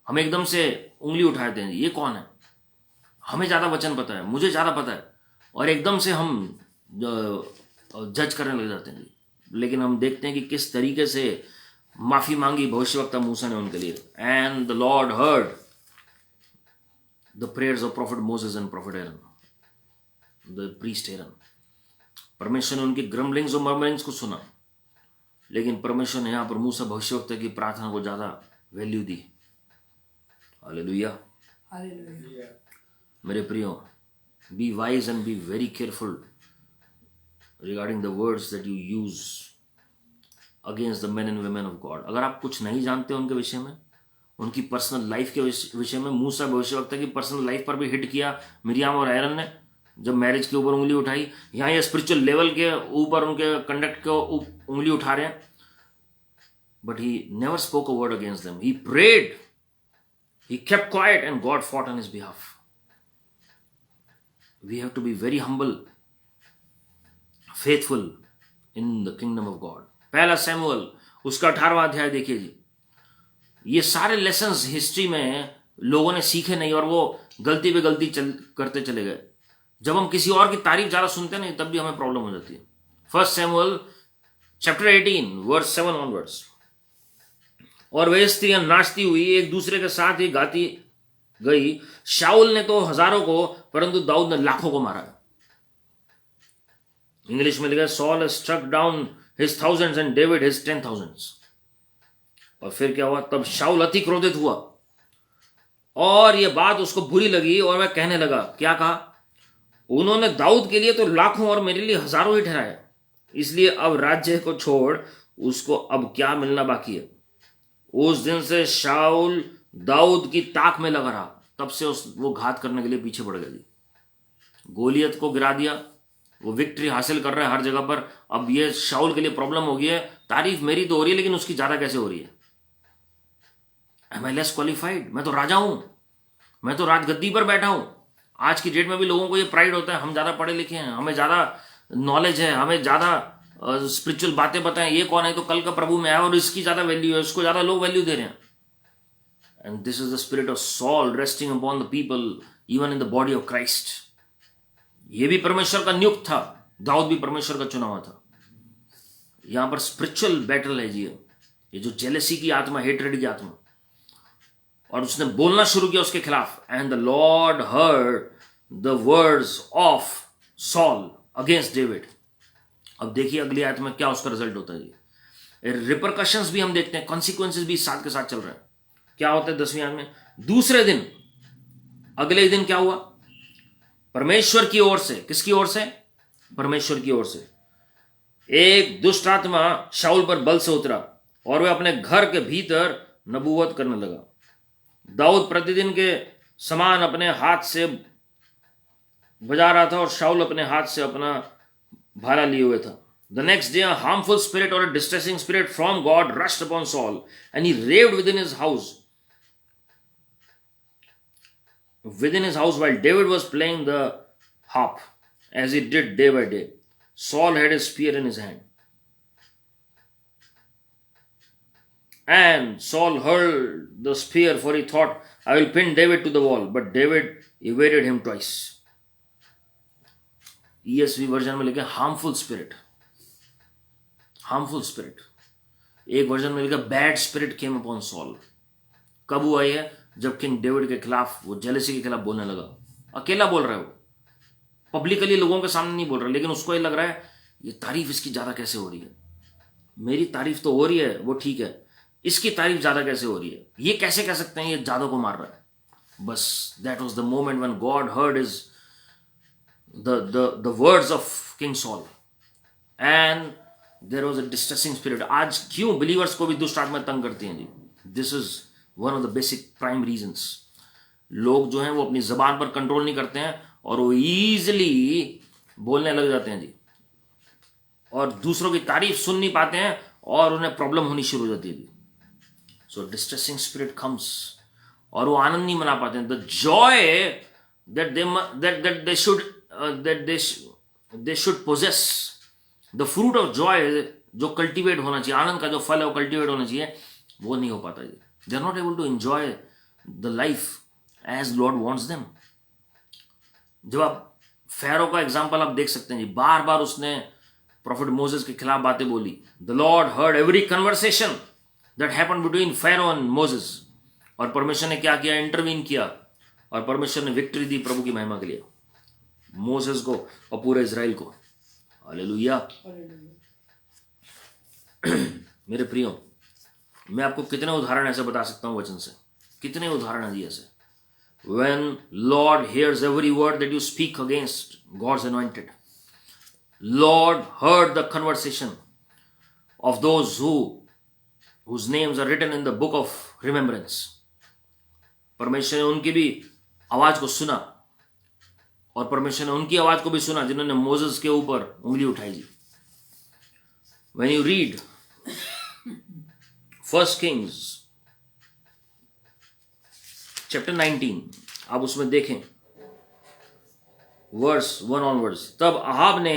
हम एकदम से उंगली उठाते हैं, ये कौन है, हमें ज्यादा वचन पता है, मुझे ज्यादा पता है, और एकदम से हम जज करने लग जाते हैं जी। लेकिन हम देखते हैं कि किस तरीके से माफी मांगी भविष्यवक्ता मूसा ने उनके लिए। And the Lord heard the prayers of prophet Moses and prophet Aaron, the priest Aaron. परमेश्वर ने उनकी ग्रम्बलिंग्स और मर्मरिंग्स को सुना, लेकिन परमेश्वर ने यहां पर मूसा भविष्यवक्ता की प्रार्थना को ज्यादा वैल्यू दी। हालेलुया। मेरे प्रियो, be wise and B very careful regarding the words that you use against the men and women of God। अगर आप कुछ नहीं जानते उनके विषय में, उनकी पर्सनल लाइफ के विषय में, मूसा भविष्यवक्ता की पर्सनल लाइफ पर भी हिट किया मिरियाम और एरन ने जब मैरिज के ऊपर उंगली उठाई। यहाँ ये स्पिरिचुअल लेवल के ऊपर उनके कंडक्ट को उंगली उठा रहे हैं, but he never spoke a word against them. He prayed, he kept quiet and God fought on his behalf. We have to be very humble, faithful in the kingdom of God. पहला सैमुअल उसका 18वां अध्याय देखिए जी। ये सारे लेसन्स हिस्ट्री में लोगों ने सीखे नहीं और वो गलती पे गलती करते चले गए। जब हम किसी और की तारीफ ज्यादा सुनते नहीं तब भी हमें प्रॉब्लम हो जाती है। First Samuel chapter 18 verse 7 onwards. और वे स्त्रियां नाचती हुई एक दूसरे के साथ ही गाती गई, शाऊल ने तो हजारों को परंतु दाऊद ने लाखों को मारा। इंग्लिश में लिखा Saul struck down his thousands and David his 10,000s। और फिर क्या हुआ, तब शाऊल अति क्रोधित हुआ और यह बात उसको बुरी लगी और वह कहने लगा, क्या कहा, उन्होंने दाऊद के लिए तो लाखों और मेरे लिए हजारों ही ठहराया, इसलिए अब राज्य को छोड़ उसको अब क्या मिलना बाकी है। उस दिन से शाऊल दाऊद की ताक में लगा रहा, तब से वो घात करने के लिए पीछे बढ़ गया जी। गोलियत को गिरा दिया, वो विक्ट्री हासिल कर रहा है हर जगह पर। अब ये शाऊल के लिए प्रॉब्लम हो गई है, तारीफ मेरी तो हो रही है लेकिन उसकी ज्यादा कैसे हो रही है? एम आई लेस क्वालिफाइड? मैं तो राजा हूं, मैं तो राजगद्दी पर बैठा हूं। आज की डेट में भी लोगों को ये प्राइड होता है, हम ज्यादा पढ़े लिखे हैं, हमें ज्यादा नॉलेज है, हमें ज्यादा स्पिरिचुअल बातें बताएं। ये कौन है? तो कल का प्रभु में है और इसकी ज्यादा वैल्यू है, इसको ज्यादा लोग वैल्यू दे रहे हैं। And this is the spirit of Saul resting upon the people even in the body of Christ. ये भी परमेश्वर का नियुक्त था, दाऊद भी परमेश्वर का चुना हुआ था। यहां पर स्पिरिचुअल बैटल है जी, ये जो जेलसी की आत्मा, हेट्रेड की आत्मा, और उसने बोलना शुरू किया उसके खिलाफ। And the Lord heard the words of Saul against David. अब देखिए अगली आयत में क्या उसका रिजल्ट होता है जी। रिपरकशंस भी हम देखते हैं, कॉन्सिक्वेंसेस भी साथ के साथ चल रहे हैं। क्या होता है 10वीं आयत में? दूसरे दिन, अगले दिन क्या हुआ? परमेश्वर की ओर से, किसकी ओर से? परमेश्वर की ओर से एक दुष्ट आत्मा शाऊल पर बल से उतरा और वह अपने घर के भीतर नबूवत करने लगा। दाऊद प्रतिदिन के समान अपने हाथ से बजा रहा था और शाऊल अपने हाथ से अपना भाला लिए हुए था। The next day, a harmful spirit or a distressing spirit from God rushed upon Saul, and he raved within his house while David was playing the harp, as he did day by day. Saul had his spear in his hand. And Saul hurled the spear, for he thought, I will pin David to the wall. But David evaded him twice. ESV version में लिखे हार्मफुल स्पिरिट, हार्मफुल स्पिरिट। एक वर्जन में लिखा bad spirit came upon Saul. कब हुआ है? जब किंग डेविड के खिलाफ, वो जेलसी के खिलाफ बोलने लगा। अकेला बोल रहा है वो, पब्लिकली लोगों के सामने नहीं बोल रहा, लेकिन उसको ये लग रहा है ये तारीफ इसकी ज्यादा कैसे हो रही है? मेरी तारीफ तो हो रही है, वो ठीक है, इसकी तारीफ ज्यादा कैसे हो रही है? ये कैसे कह सकते हैं ये ज्यादा को मार रहा है? बस that was the moment when God heard his the words of King Saul and there was a distressing spirit. आज क्यों बिलीवर्स को भी दुष्ट आत्मा तंग करती हैं जी? This is one of the basic prime reasons. लोग जो हैं वो अपनी जबान पर कंट्रोल नहीं करते हैं और वो इजीली बोलने लग जाते हैं जी, और दूसरों की तारीफ सुन नहीं पाते हैं और उन्हें प्रॉब्लम होनी शुरू हो जाती है जी। सो डिस्ट्रेसिंग स्पिरिट कम्स और वो आनंद नहीं मना पाते हैं। The Joy that they should possess, the fruit of joy जो कल्टीवेट होना चाहिए, आनंद का जो फल है वो कल्टीवेट होना चाहिए, वो नहीं हो पाता जी। They are not able to enjoy the life as Lord wants them. जब आप फैरो का एग्जांपल आप देख सकते हैं जी, बार बार उसने प्रॉफिट मोसेस के खिलाफ बातें बोली। The Lord heard every conversation that happened between pharaoh and Moses, और परमेश्वर ने क्या किया? इंटरवीन किया और परमेश्वर ने विक्ट्री दी प्रभु की महिमा के लिए, मोसेस को और पूरे इजराइल को। हालेलुया। मेरे प्रियो, मैं आपको कितने उदाहरण ऐसे बता सकता हूं वचन से, कितने उदाहरण हैं ऐसे। When Lord hears every word that you speak against God's anointed, Lord heard the conversation of those whose names are written in the book of remembrance. परमेश्वर ने उनकी भी आवाज को सुना और परमेश्वर ने उनकी आवाज को भी सुना जिन्होंने मोसेस के ऊपर उंगली उठाई जी। When you read 1 Kings chapter 19, आप उसमें देखें वर्स 1 ऑनवर्ड्स। तब अहाब ने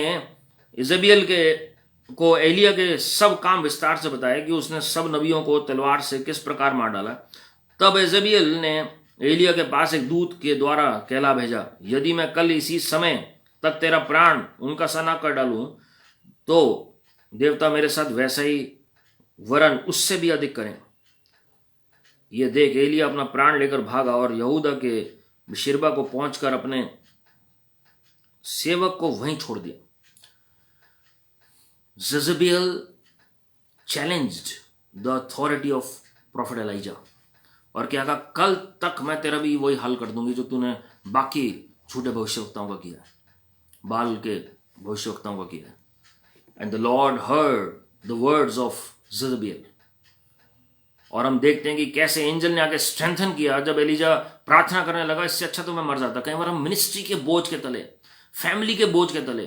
इजेबेल को एलिया के सब काम विस्तार से बताया कि उसने सब नबियों को तलवार से किस प्रकार मार डाला। तब इजेबेल ने एलिया के पास एक दूत के द्वारा कहला भेजा, यदि मैं कल इसी समय तक तेरा प्राण उनका सा ना कर डालूं तो देवता मेरे साथ वैसा ही वरन उससे भी अधिक करें। ये देख एलिया अपना प्राण लेकर भागा और यहूदा के बिशिरबा को पहुंचकर अपने सेवक को वहीं छोड़ दिया। Jezebel challenged the authority of prophet Elijah, और क्या कहा? कल तक मैं तेरा भी वही हाल कर दूंगी जो तूने बाकी झूठे भविष्यवक्ताओं का किया है, बाल के भविष्यवक्ताओं का किया है। And the Lord heard the words of Jezebel, और हम देखते हैं कि कैसे एंजल ने आके स्ट्रेंथन किया। जब एलिजा प्रार्थना करने लगा, इससे अच्छा तो मैं मर जाता। कई बार हम मिनिस्ट्री के बोझ के तले, फैमिली के बोझ के तले,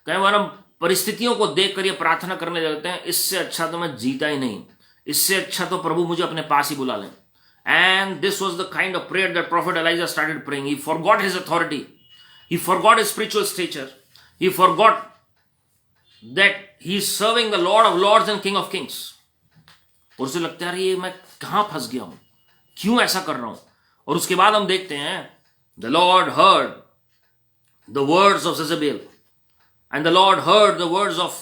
कई बार हम परिस्थितियों को देखकर ये प्रार्थना करने लगते हैं, इससे अच्छा तो मैं जीता ही नहीं, इससे अच्छा तो प्रभु मुझे अपने पास ही बुला लें। And this was the kind of prayer that Prophet Elijah started praying. He forgot his authority. He forgot his spiritual stature. He forgot that he is serving the Lord of Lords and King of Kings. और उसे लगता है ये मैं कहां फंस गया हूं, क्यों ऐसा कर रहा हूं। और उसके बाद हम देखते हैं the Lord heard the words of Jezebel and the Lord heard the words of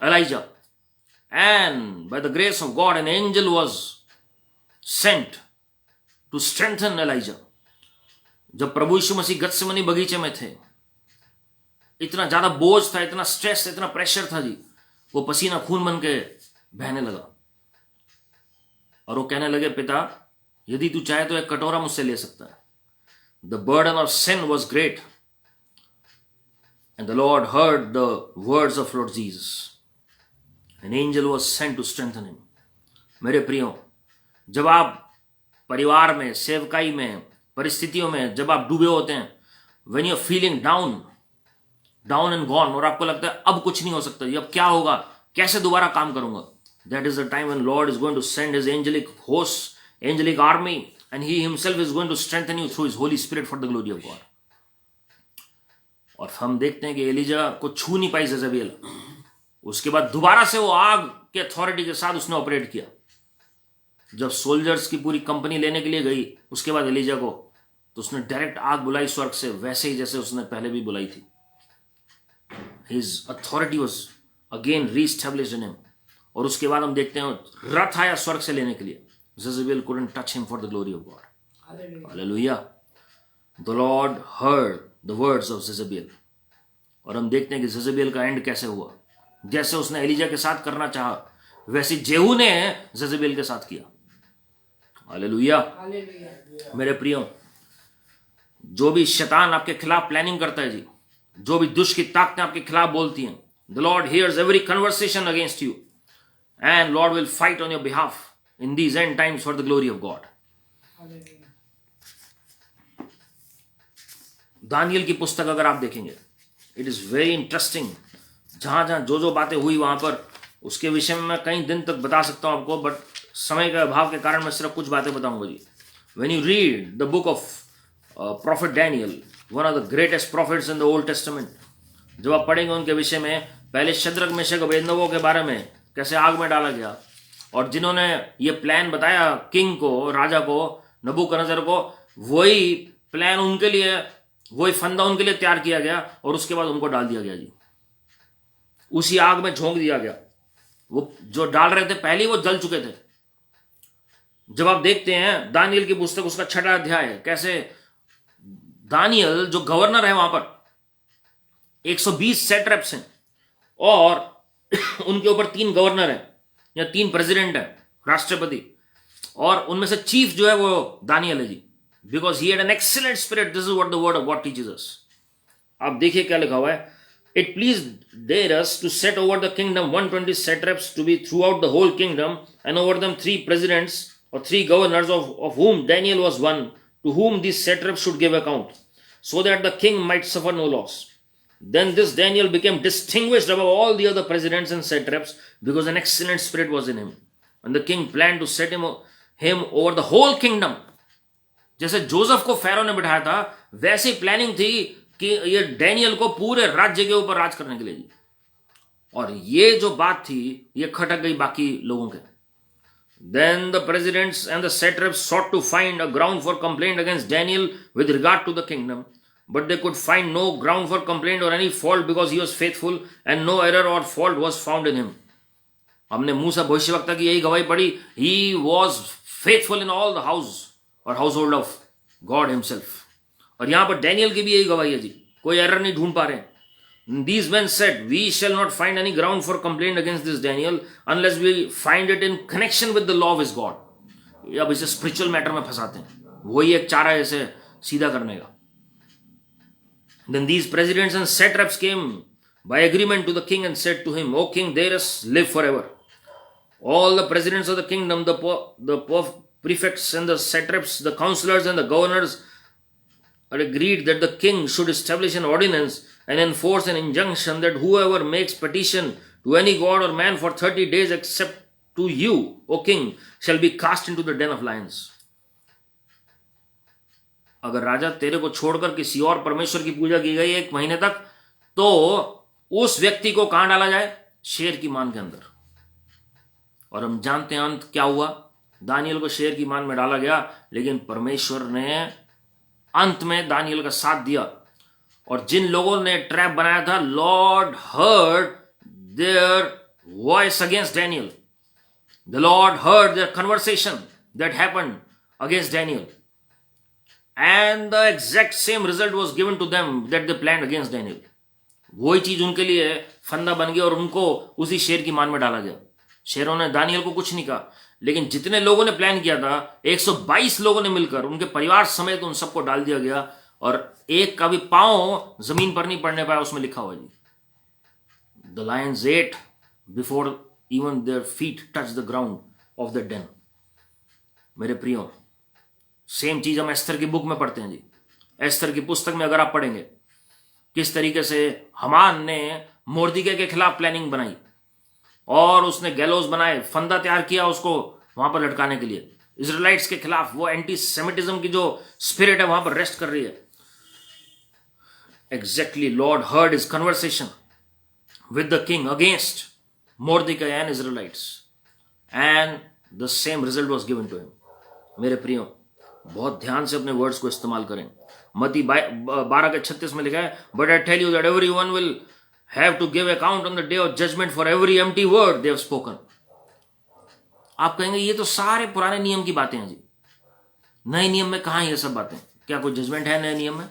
Elijah, and by the grace of God an angel was sent to strengthen Elijah. जब प्रभु यीशु मसीह गत्सेमनी बगीचे में थे, इतना ज्यादा बोझ था, इतना स्ट्रेस, इतना प्रेशर था जी, वो पसीना खून बन के बहने लगा और वो कहने लगे, पिता यदि तू चाहे तो एक कटोरा मुझसे ले सकता है। The burden of sin was great and the Lord heard the words of Lord Jesus. An angel was sent to strengthen him. मेरे प्रियो, जब आप परिवार में, सेवकाई में, परिस्थितियों में जब आप डूबे होते हैं, when you are feeling down and gone, और आपको लगता है अब कुछ नहीं हो सकता, अब क्या होगा, कैसे दोबारा काम करूंगा, that is the time when Lord is going to send his angelic host, angelic army, and he himself is going to strengthen you through his Holy Spirit for the glory of God. और हम देखते हैं कि एलिजा को छू नहीं पाई जेजबेल। उसके बाद दोबारा से वो आग के अथॉरिटी के साथ उसने ऑपरेट किया। जब सोल्जर्स की पूरी कंपनी लेने के लिए गई उसके बाद एलिजा को, तो उसने डायरेक्ट आग बुलाई स्वर्ग से, वैसे ही जैसे उसने पहले भी बुलाई थी। His authority was again reestablished in him. और उसके बाद हम देखते हैं रथ आया स्वर्ग से लेने के लिए। Jezebel couldn't touch him for the glory of God. Hallelujah. The Lord heard the words of Jezebel. और हम देखते हैं कि जेजबेल का एंड कैसे हुआ। जैसे उसने एलिजा के साथ करना चाहा, वैसे जेहू ने जेजबेल के साथ किया। हालेलुया। मेरे प्रियो, जो भी शैतान आपके खिलाफ प्लानिंग करता है जी, जो भी दुष्ट की ताकतें आपके खिलाफ बोलती हैं, the Lord hears every conversation against you and Lord will fight on your behalf in these end times for the glory of God. दानियल की पुस्तक अगर आप देखेंगे, इट इज वेरी इंटरेस्टिंग। जहां जहां जो बातें हुई वहां पर उसके विषय में मैं कई दिन तक बता सकता हूं आपको, बट समय के अभाव के कारण मैं सिर्फ कुछ बातें बताऊंगा जी। When you read the book of prophet Daniel, one of the greatest prophets in the Old Testament, जब आप पढ़ेंगे उनके विषय में, पहले शद्रक मेशक अबेदनगो के बारे में कैसे आग में डाला गया, और जिन्होंने ये प्लान बताया किंग को, राजा को, नबूकदनेस्सर को, वही प्लान उनके लिए, वही फंदा उनके लिए तैयार किया गया और उसके बाद उनको डाल दिया गया जी, उसी आग में झोंक दिया गया। वो जो डाल रहे थे पहले वो जल चुके थे। जब आप देखते हैं दानियल की पुस्तक उसका 6वां अध्याय है, कैसे दानियल जो गवर्नर है वहां पर 120 सेट्रेप्स हैं और उनके ऊपर 3 गवर्नर हैं या 3 प्रेसिडेंट हैं, राष्ट्रपति, और उनमें से चीफ जो है वो दानियल है जी, because he had an excellent spirit. This is what the word of God teaches us. आप देखिए क्या लिखा हुआ है, it please Darius to set over the kingdom 120 satraps to be throughout the whole kingdom, and over them 3 presidents or 3 governors, of whom Daniel was one, to whom these satraps should give account, so that the king might suffer no loss. Then this Daniel became distinguished above all the other presidents and satraps, because an excellent spirit was in him. And the king planned to set him over the whole kingdom. जैसे जोसेफ को फैरो ने बिठाया था, वैसी प्लानिंग थी कि ये डैनियल को पूरे राज्य के ऊपर राज करने के लिए। और ये जो बात थी ये खटक गई बाकी लोगों के। Then the presidents and the satraps sought to find a ground for complaint against Daniel with regard to the kingdom, but they could find no ground for complaint or any fault, because he was faithful and no error or fault was found in him. हमने मूसा भविष्यवक्ता की यही गवाही पढ़ी, he was faithful in all the house or household of God himself. और यहां पर डैनियल की भी यही गवाही है जी, कोई एरर नहीं ढूंढ पा रहे। These men said, we shall not find any ground for complaint against this Daniel unless we find it in connection with the law of his God. अब इसे स्पिरिचुअल मैटर में फंसाते हैं, वही एक चारा है इसे सीधा करने का। Then these presidents and satraps came by agreement to the king and said to him, O king, Darius, live forever. All the presidents of the kingdom, the prefects and the satraps, the counselors and the governors are agreed that the king should establish an ordinance and enforce an injunction that whoever makes petition to any god or man for 30 days except to you, O king, shall be cast into the den of lions. अगर राजा तेरे को छोड़कर किसी और परमेश्वर की पूजा की गई 1 महीने तक, तो उस व्यक्ति को कहां डाला जाए? शेर की मान के अंदर। और हम जानते हैं अंत क्या हुआ। दानियल को शेर की मान में डाला गया, लेकिन परमेश्वर ने अंत में दानियल का साथ दिया। और जिन लोगों ने ट्रैप बनाया था, Lord heard their voice against Daniel. The Lord heard their conversation that happened against Daniel, and the exact same result was given to them that they planned against Daniel. वही चीज उनके लिए फंदा बन गया और उनको उसी शेर की मान में डाला गया। शेरों ने दानियल को कुछ नहीं कहा, लेकिन जितने लोगों ने प्लान किया था, 122 लोगों ने मिलकर उनके परिवार समेत उन सबको डाल दिया गया, और एक का भी पांव जमीन पर नहीं पड़ने पाया। उसमें लिखा हुआ जी, the lions ate before even their feet touch the ground of the den. मेरे प्रियो, सेम चीज हम एस्तर की बुक में पढ़ते हैं जी। एस्तर की पुस्तक में अगर आप पढ़ेंगे किस तरीके से हमान ने मोर्दिके के खिलाफ प्लानिंग बनाई और उसने गैलोस बनाए, फंदा तैयार किया उसको वहां पर लटकाने के लिए। इजराइलाइट्स के खिलाफ वो एंटी सेमिटिज्म की जो स्पिरिट है वहां पर रेस्ट कर रही है। Exactly Lord heard his conversation with the king against Mordecai and Israelites, and the same result was given to him. मेरे प्रियो, बहुत ध्यान से अपने वर्ड्स को इस्तेमाल करें। मत्ती 12:36 में लिखा है, but I tell you that everyone will have to give account on the day of judgment for every empty word they have spoken. आप कहेंगे ये तो सारे पुराने नियम की बातें हैं जी, नए नियम में कहां ये सब बातें? क्या कोई जजमेंट है नए नियम में?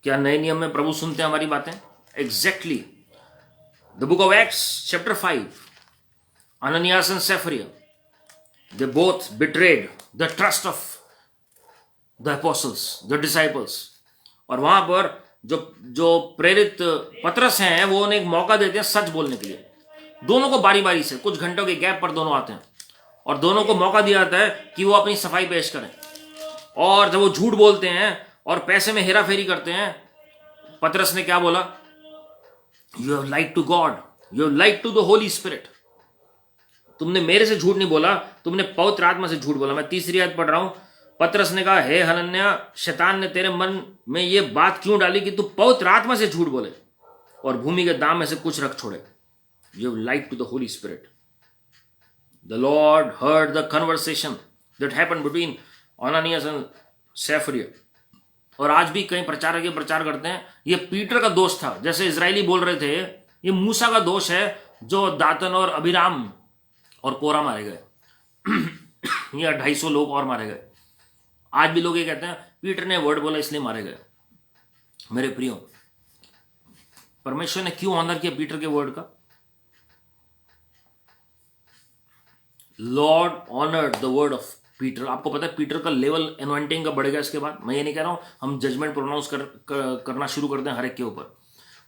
क्या नए नियम में प्रभु सुनते हैं हमारी बातें? Exactly the book of Acts chapter 5, Ananias and Sapphira, they both betrayed the trust of the apostles, the disciples. और वहां पर जो प्रेरित पतरस हैं वो उन्हें एक मौका देते हैं सच बोलने के लिए। दोनों को बारी बारी से कुछ घंटों के गैप पर दोनों आते हैं और दोनों को मौका दिया जाता है कि वो अपनी सफाई पेश करें। और जब वो झूठ बोलते हैं और पैसे में हेरा फेरी करते हैं, पतरस ने क्या बोला? You have lied to God, you have lied to the Holy Spirit. तुमने मेरे से झूठ नहीं बोला, तुमने पवित्र आत्मा से झूठ बोला। मैं 3री आयत पढ़ रहा हूं। पतरस ने कहा, हे हनन्याह, शैतान ने तेरे मन में ये बात क्यों डाली कि तू पवित्र आत्मा से झूठ बोले और भूमि के दाम में से कुछ रख छोड़े? You have lied to the Holy Spirit. The Lord heard the conversation that happened between Ananias and Sapphira. और आज भी कई प्रचारक ये प्रचार करते हैं ये पीटर का दोष था। जैसे इजरायली बोल रहे थे ये मूसा का दोष है जो दातन और अभिराम और कोरा मारे गए या 250 लोग और मारे गए। आज भी लोग ये कहते हैं पीटर ने वर्ड बोला इसलिए मारे गए। मेरे प्रियो, परमेश्वर ने क्यों ऑनर किया पीटर के वर्ड का? Lord honoured the word of Peter. आपको पता है पीटर का लेवल एनॉइंटिंग का बढ़ेगा इसके बाद। मैं ये नहीं कह रहा हूं हम जजमेंट प्रोनाउंस करना शुरू कर दें हर एक के ऊपर,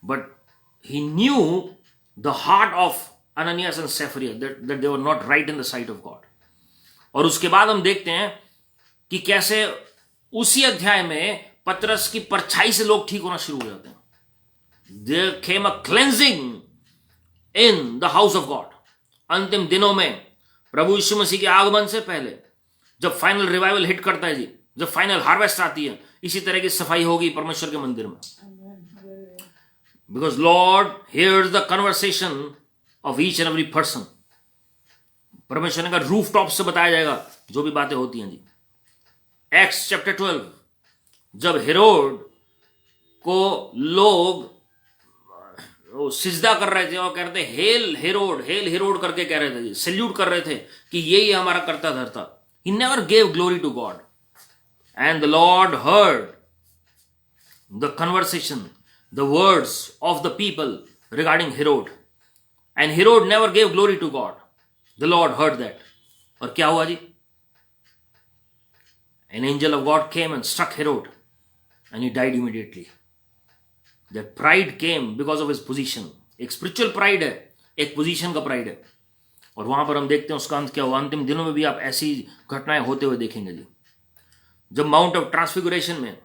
but he knew the heart of Ananias and Sapphira that they were not right in the sight of God. और उसके बाद हम देखते हैं कि कैसे उसी अध्याय में पतरस की परछाई से लोग ठीक होना शुरू हो जाते हैं। There came a cleansing in the house of God. अंतिम दिनों में प्रभु यीशु मसीह के आगमन से पहले जब फाइनल रिवाइवल हिट करता है जी, जब फाइनल हार्वेस्ट आती है, इसी तरह की सफाई होगी परमेश्वर के मंदिर में। Because Lord hears the conversation of each and every person. परमेश्वर ने कहा रूफ टॉप से बताया जाएगा जो भी बातें होती हैं जी। एक्ट्स चैप्टर 12, जब हेरोड को लोग सिजदा कर रहे थे और कह रहे थे हेल हेरोड करके कह रहे थे जी, सैल्यूट कर रहे थे कि यही हमारा करता धरता। He never gave glory to God. And the Lord heard the conversation, the words of the people regarding Herod. And Herod never gave glory to God. The Lord heard that. और क्या हुआ जी? An angel of God came and struck Herod and he died immediately. That pride came because of his position. एक spiritual pride है, एक position का pride है। और वहां पर हम देखते हैं उसका अंत क्या हुआ। अंतिम दिनों में भी आप ऐसी घटनाएं होते हुए देखेंगे जी। जब माउंट ऑफ ट्रांसफिगरेशन में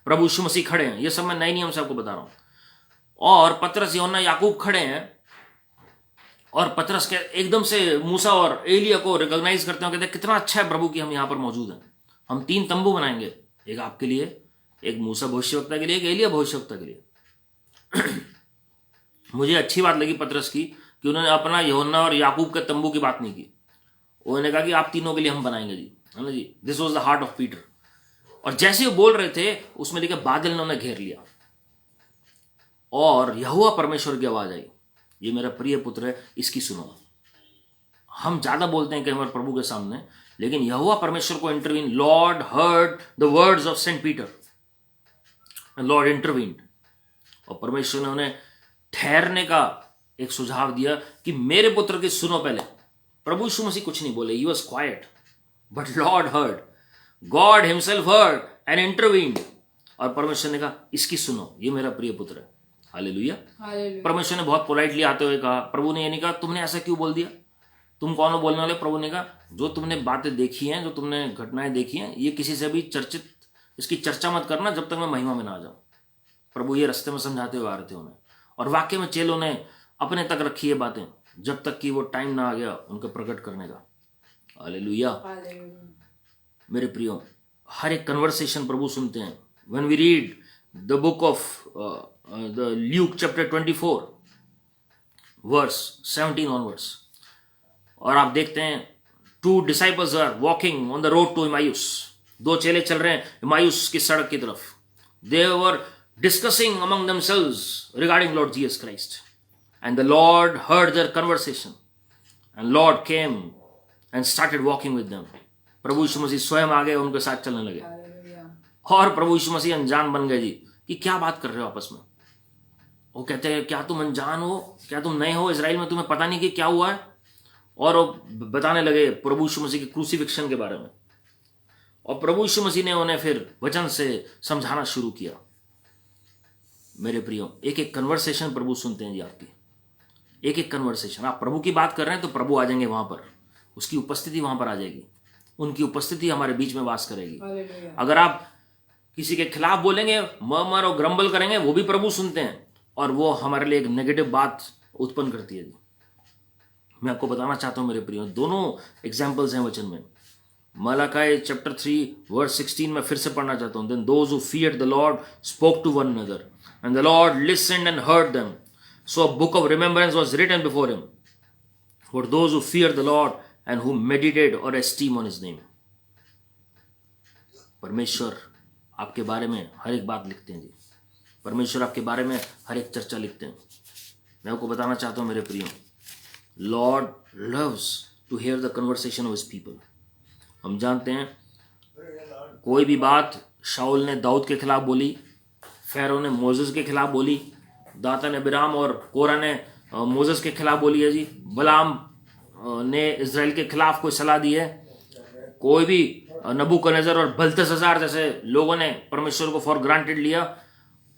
प्रभु यीशु मसीह खड़े हैं, ये सब मैं नए नियम से आपको बता रहा हूं, और पतरस, यूहन्ना, याकूब खड़े हैं, और पतरस के एकदम से मूसा और एलिया को रिकॉग्नाइज करते हैं, कहते हैं कितना अच्छा है प्रभु कि हम यहां पर मौजूद हैं। हम 3 तंबू बनाएंगे, एक आपके लिए, एक मूसा भविष्यवक्ता के लिए, एक एलिया भविष्यवक्ता के लिए। मुझे अच्छी बात लगी पतरस की कि उन्होंने अपना, यूहन्ना और याकूब के तंबू की बात नहीं की। उन्होंने कहा कि आप तीनों के लिए हम बनाएंगे जी, है ना जी। This was the heart of Peter. और जैसे वो बोल रहे थे उसमें देखिए बादल ने उन्हें घेर लिया और यहोवा परमेश्वर की आवाज आई, ये मेरा प्रिय पुत्र है, इसकी सुनो। हम ज्यादा बोलते हैं कि हमारे प्रभु के सामने, लेकिन यहोवा परमेश्वर को intervene, Lord heard the words of Saint Peter, Lord intervened, और परमेश्वर ने उन्हें ठहरने का एक सुझाव दिया कि मेरे पुत्र की सुनो पहले। प्रभु यीशु मसीह कुछ नहीं बोले, he was quite, but Lord heard, God himself heard and intervened, और परमेश्वर ने कहा इसकी सुनो, ये मेरा प्रिय पुत्र है। हालेलुया। परमेश्वर ने बहुत पोलाइटली आते हुए कहा, प्रभु ने ये नहीं कहा तुमने ऐसा क्यों बोल दिया, तुम कौन हो बोलने वाले। प्रभु ने कहा जो तुमने बातें देखी हैं, जो तुमने घटनाएं देखी हैं, ये किसी से भी चर्चित, इसकी चर्चा मत करना जब तक मैं महिमा में ना आ जाऊं। प्रभु ये रास्ते में समझाते हुए आ रहे थे उन्हें, और वाकई में चेलों ने अपने तक रखी है बातें जब तक कि वो टाइम ना आ गया उनके प्रकट करने का। हालेलुया। मेरे प्रियो, हर एक कन्वर्सेशन प्रभु सुनते हैं। When we read the book of the Luke chapter 24 verse 17 onwards, और आप देखते हैं 2 disciples are walking on the road to Emmaus. 2 चेले चल रहे हैं इमायूस की सड़क की तरफ। They were discussing among themselves regarding Lord Jesus Christ, and the Lord heard their conversation, and Lord came and started walking with them. प्रभु यीशु मसीह स्वयं आ गए, उनके साथ चलने लगे, और प्रभु यीशु मसीह अनजान बन गए जी कि क्या बात कर रहे हो आपस में। वो कहते हैं क्या तुम अनजान हो, क्या तुम नए हो इजराइल में, तुम्हें पता नहीं कि क्या हुआ है। और वो बताने लगे प्रभु यीशु मसीह के क्रूसिफिक्शन के बारे में, और प्रभु यीशु मसीह ने उन्हें फिर वचन से समझाना शुरू किया। मेरे प्रियो, एक एक कन्वर्सेशन प्रभु सुनते हैं जी आपकी, एक एक कन्वर्सेशन। आप प्रभु की बात कर रहे हैं तो प्रभु आ जाएंगे वहां पर, उसकी उपस्थिति वहां पर आ जाएगी, उनकी उपस्थिति हमारे बीच में वास करेगी। अगर आप किसी के खिलाफ बोलेंगे, मर और ग्रम्बल करेंगे, वो भी प्रभु सुनते हैं, और वो हमारे लिए एक नेगेटिव बात उत्पन्न करती है जी। मैं आपको बताना चाहता हूं मेरे प्रियो, दोनों एग्जाम्पल्स हैं वचन में। मलाकी चैप्टर 3 वर्स 16 में फिर से पढ़ना चाहता हूं। Then those who feared the Lord spoke to one another, and the Lord listened and heard them. So a book of remembrance was written before him for those who fear the Lord and who meditate or esteem on his name. परमेश्वर आपके बारे में हर एक बात लिखते हैं जी। परमेश्वर आपके बारे में हर एक चर्चा लिखते हैं। मैं आपको बताना चाहता हूं मेरे प्रियो, Lord loves to hear the conversation of his people. हम जानते हैं कोई भी बात शाऊल ने दाऊद के खिलाफ बोली, फैरो ने मोजेस के खिलाफ बोली, दाता ने बिराम और कोरा ने मोजेस के खिलाफ बोली है जी, बलाम ने इजराइल के खिलाफ कोई सलाह दी है, कोई भी नबूकदनेस्सर और बल्तशस्सार जैसे लोगों ने परमेश्वर को फॉर ग्रांटेड लिया।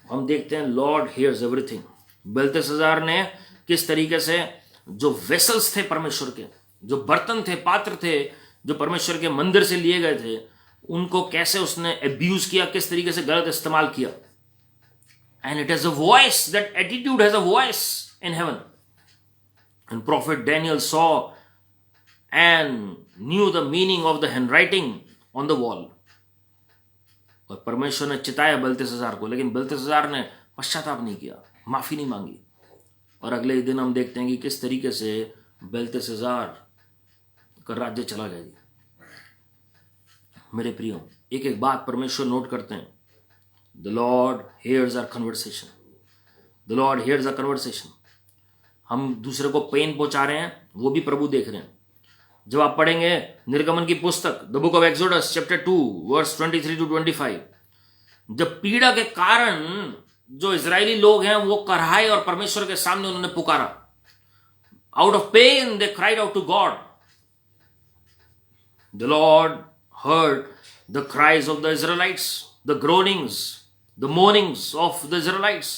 हम देखते हैं लॉर्ड हियर्स एवरीथिंग। बल्तशस्सार ने किस तरीके से जो वेसल्स थे परमेश्वर के, जो बर्तन थे, पात्र थे, जो परमेश्वर के मंदिर से लिए गए थे, उनको कैसे उसने अब्यूज किया, किस तरीके से गलत इस्तेमाल किया। And it has a voice, that attitude has a voice in heaven. And profit Daniel saw and new the meaning of the handwriting on the wall. और परमेश्वर ने चिताया बेल्तेशस्सार को, लेकिन बेल्तेशस्सार ने पश्चाताप नहीं किया, माफी नहीं मांगी। और अगले ही दिन हम देखते हैं कि किस तरीके से बेल्तेशस्सार का राज्य चला गया जी। मेरे प्रियो, एक एक बात परमेश्वर नोट करते हैं। The Lord hears our conversation, the Lord hears our conversation. हम दूसरे को पेन पहुंचा रहे हैं, वो भी प्रभु देख रहे हैं। जब आप पढ़ेंगे निर्गमन की पुस्तक, the book of Exodus chapter 2 verse 23 to 25, जब पीड़ा के कारण जो इजरायली लोग हैं वो कराहे और परमेश्वर के सामने उन्होंने पुकारा, out of pain they cried out to God. The Lord heard the cries of the Israelites, the groanings, the moanings of the Israelites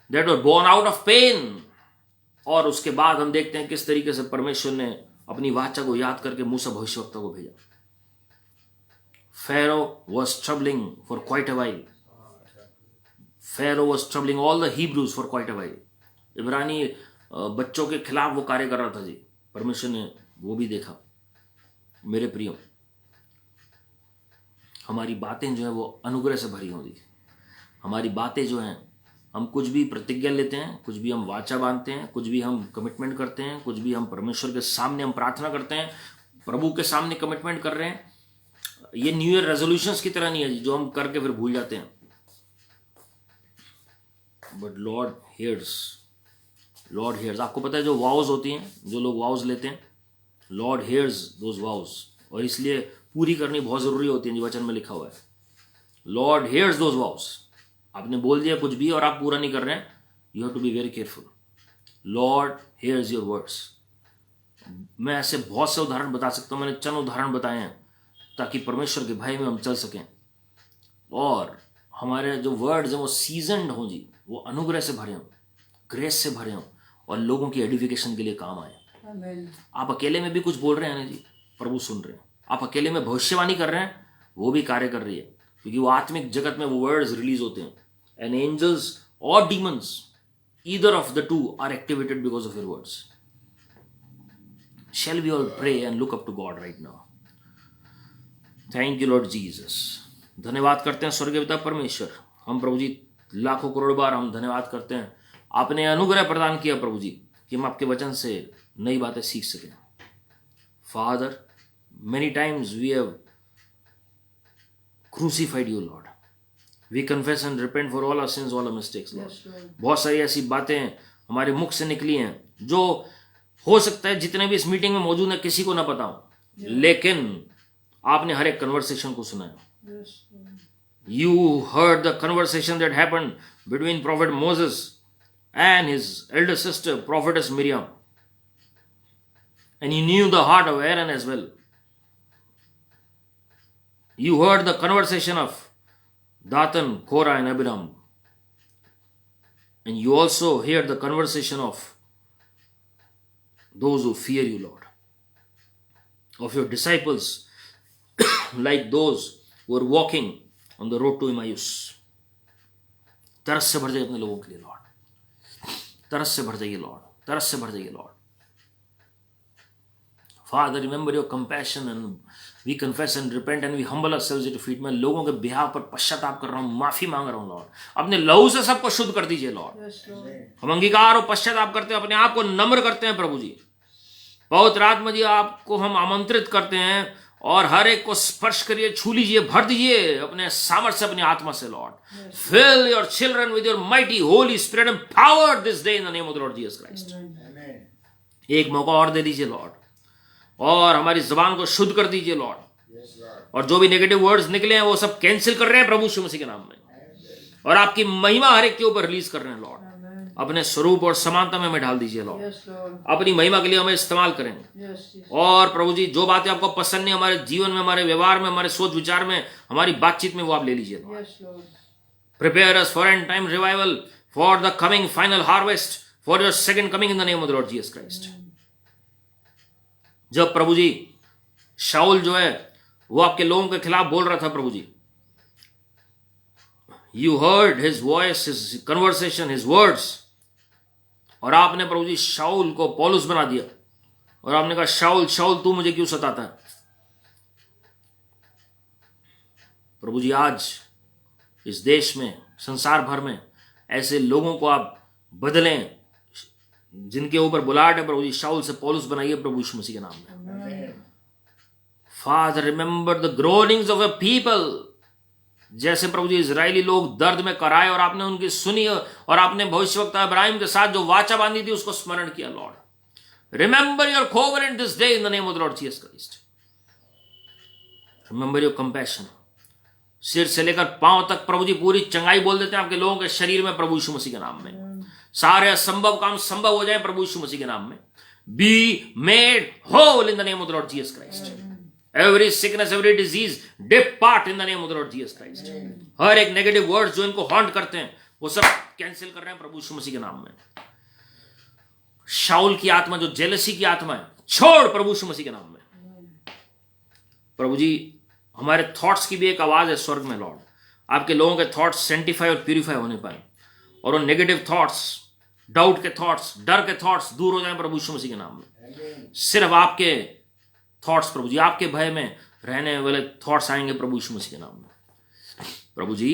that were born out of pain. और उसके बाद हम देखते हैं किस तरीके से परमेश्वर ने अपनी वाचा को याद करके मूसा भविष्यवक्ता को भेजा। Pharaoh was troubling for quite a while. Pharaoh was troubling all the Hebrews for quite a while. इब्रानी बच्चों के खिलाफ वो कार्य कर रहा था जी। परमेश्वर ने वो भी देखा। मेरे प्रियो, हमारी बातें जो है वो अनुग्रह से भरी होंगी। हमारी बातें जो हैं, हम कुछ भी प्रतिज्ञा लेते हैं, कुछ भी हम वाचा बांधते हैं, कुछ भी हम कमिटमेंट करते हैं, कुछ भी हम परमेश्वर के सामने हम प्रार्थना करते हैं, प्रभु के सामने कमिटमेंट कर रहे हैं, ये न्यू ईयर रेजोल्यूशंस की तरह नहीं है जो हम करके फिर भूल जाते हैं। But Lord hears. आपको पता है जो वाउज होती हैं, जो लोग वाउज लेते हैं, लॉर्ड हियर्स दोज वाउज, और इसलिए पूरी करनी बहुत जरूरी होती है, जो वचन में लिखा हुआ है। Lord hears those vows. आपने बोल दिया कुछ भी और आप पूरा नहीं कर रहे हैं, you have to be very careful. Lord hears your words. मैं ऐसे बहुत से उदाहरण बता सकता हूं, मैंने चंद उदाहरण बताए हैं ताकि परमेश्वर के भय में हम चल सकें और हमारे जो वर्ड्स हैं वो सीजनड हों जी, वो अनुग्रह से भरे हों, ग्रेस से भरे हों और लोगों की एडिफिकेशन के लिए काम आए। आप अकेले में भी कुछ बोल रहे हैं ना जी, प्रभु सुन रहे हैं। आप अकेले में भविष्यवाणी कर रहे हैं, वो भी कार्य कर रही है, क्योंकि वो आत्मिक जगत में वो वर्ड्स रिलीज होते हैं। एंड एंजल्स और demons, either of the two are activated because of your words. Shall we all pray and look up to God right now? Thank you Lord Jesus. धन्यवाद करते हैं स्वर्गीय पिता परमेश्वर। हम प्रभु जी लाखों करोड़ बार हम धन्यवाद करते हैं, आपने अनुग्रह प्रदान किया प्रभु जी कि हम आपके वचन से नई बातें सीख सकें। Father, many times we have crucified you Lord. We confess and repent for all our sins, all our mistakes Lord. बहुत सारी ऐसी बातें हमारे मुख से निकली हैं जो हो सकता है जितने भी इस मीटिंग में मौजूद है किसी को ना पता हो, लेकिन आपने हर एक कन्वर्सेशन को सुना है। You heard the conversation that happened between prophet Moses and his elder sister prophetess Miriam, and you knew the heart of Aaron as well. You heard the conversation of Dathan, Korah and Abiram, and you also hear the conversation of those who fear you Lord, of your disciples like those who are walking on the road to Emmaus. तरस से भर जाइए अपने लोगों के लिए लॉर्ड, तरस से भर जाइए लॉर्ड, तरस से भर जाइए Lord. Father, remember your compassion and we confess and repent and we humble ourselves at your feet. मैं लोगों के बिहाव पर पश्चाताप कर रहा हूँ, माफी मांग रहा हूँ लॉर्ड, अपने लहू से सबको शुद्ध कर दीजिए लॉर्ड। हम अंगीकार और पश्चाताप करते हैं, अपने आप को नम्र करते हैं प्रभु जी। बहुत रात में जी आपको हम आमंत्रित करते हैं और हर एक को स्पर्श करिए, छू लीजिए, भर दीजिए अपने सामर्थ्य, अपनी आत्मा से Lord. Fill your children with your mighty Holy Spirit and power this day in the name of the Lord Jesus Christ. एक मौका और दे दीजिए लॉर्ड और हमारी जुबान को शुद्ध कर दीजिए लॉर्ड, और जो भी नेगेटिव वर्ड्स निकले हैं वो सब कैंसिल कर रहे हैं प्रभु यीशु मसीह के नाम में, और आपकी महिमा हर एक के ऊपर रिलीज कर रहे हैं लॉर्ड। अपने स्वरूप और समानता में हमें डाल दीजिए लॉर्ड, अपनी महिमा के लिए हमें इस्तेमाल करें। और प्रभु जी जो बातें आपको पसंद नहीं हमारे जीवन में, हमारे व्यवहार में, हमारे सोच विचार में, हमारी बातचीत में, वो आप ले लीजिए Lord. Prepare us for and time revival, for the coming final harvest, for your second coming in the name of the Lord Jesus Christ. जब प्रभु जी शाऊल जो है वो आपके लोगों के खिलाफ बोल रहा था प्रभु जी, you heard his voice, his conversation, his words, और आपने प्रभु जी शाऊल को पौलुस बना दिया और आपने कहा शाऊल शाऊल तू मुझे क्यों सताता है। प्रभु जी आज इस देश में, संसार भर में ऐसे लोगों को आप बदलें जिनके ऊपर बुलाहट है प्रभु जी, शाऊल से पौलुस बनाइए प्रभु यीशु मसीह के नाम में। Father remember the groanings of a people, जैसे प्रभु जी इजरायली लोग दर्द में कराए और आपने उनकी सुनी और आपने भविष्यवक्ता इब्राहिम के साथ जो वाचा बांधी थी उसको स्मरण किया Lord. Remember your covenant this day in the name of the Lord Jesus Christ. Remember your compassion, सिर से लेकर पांव तक प्रभु जी पूरी चंगाई बोल देते हैं आपके लोगों के शरीर में प्रभु यीशु मसीह के नाम में। सारे असंभव काम संभव हो जाए प्रभु यीशु मसीह के नाम में। Be made whole in the name of the Lord Jesus Christ. Every sickness, every disease depart in the name of the Lord Jesus Christ. हर एक नेगेटिव वर्ड्स जो इनको हॉन्ट करते हैं वो सब कैंसिल कर रहे हैं प्रभु यीशु मसीह के नाम में। शाऊल की आत्मा जो जेलसी की आत्मा है, छोड़ प्रभु यीशु मसीह के नाम में। प्रभु जी, हमारे थॉट्स की भी एक आवाज है स्वर्ग में लॉर्ड, आपके लोगों के थॉट्स सेंटिफाई और प्यूरिफाई होने पाए, और वो नेगेटिव थॉट्स, डाउट के थॉट्स, डर के थॉट्स दूर हो जाए प्रभु यीशु मसीह के नाम में। सिर्फ आपके थॉट्स प्रभु जी, आपके भय में रहने वाले थॉट्स आएंगे प्रभु यीशु मसीह के नाम में। प्रभु जी,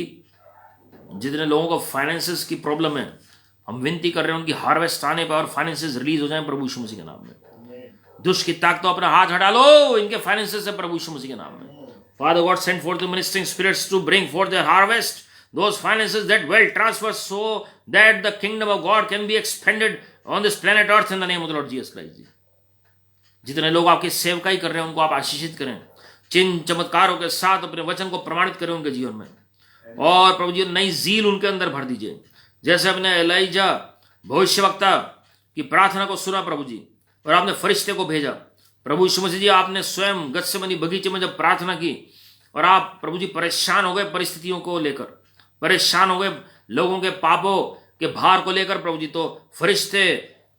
जितने लोगों को फाइनेंसेस की प्रॉब्लम है, हम विनती कर रहे हैं उनकी हार्वेस्ट आने पर और फाइनेंसेस रिलीज हो जाए प्रभु यीशु मसीह के नाम में। दुष्ट की ताकतों अपना हाथ हटा लो इनके फाइनेंसेस से प्रभु यीशु मसीह के नाम में। Father God, send forth the ministering spirits to bring forth their harvest, those finances that will transfer so that the kingdom of God can be expanded on this planet earth in the name of the Lord Jesus Christ. जितने लोग आपकी सेवकाई कर रहे हैं उनको आप आशीषित करें, चिन्ह चमत्कारों के साथ अपने वचन को प्रमाणित करें उनके जीवन में, और प्रभु जी नई जील उनके अंदर भर दीजिए। जैसे अपने एलाइजा भविष्यवक्ता की प्रार्थना को सुना प्रभु जी, और आपने फरिश्ते को भेजा प्रभु यीशु मसीह जी, आपने स्वयं गत्सेमनी बगीचे में जब प्रार्थना की और आप प्रभु जी परेशान हो गए परिस्थितियों को लेकर, परेशान हो गए लोगों के पापों के भार को लेकर प्रभु जी, तो फरिश्ते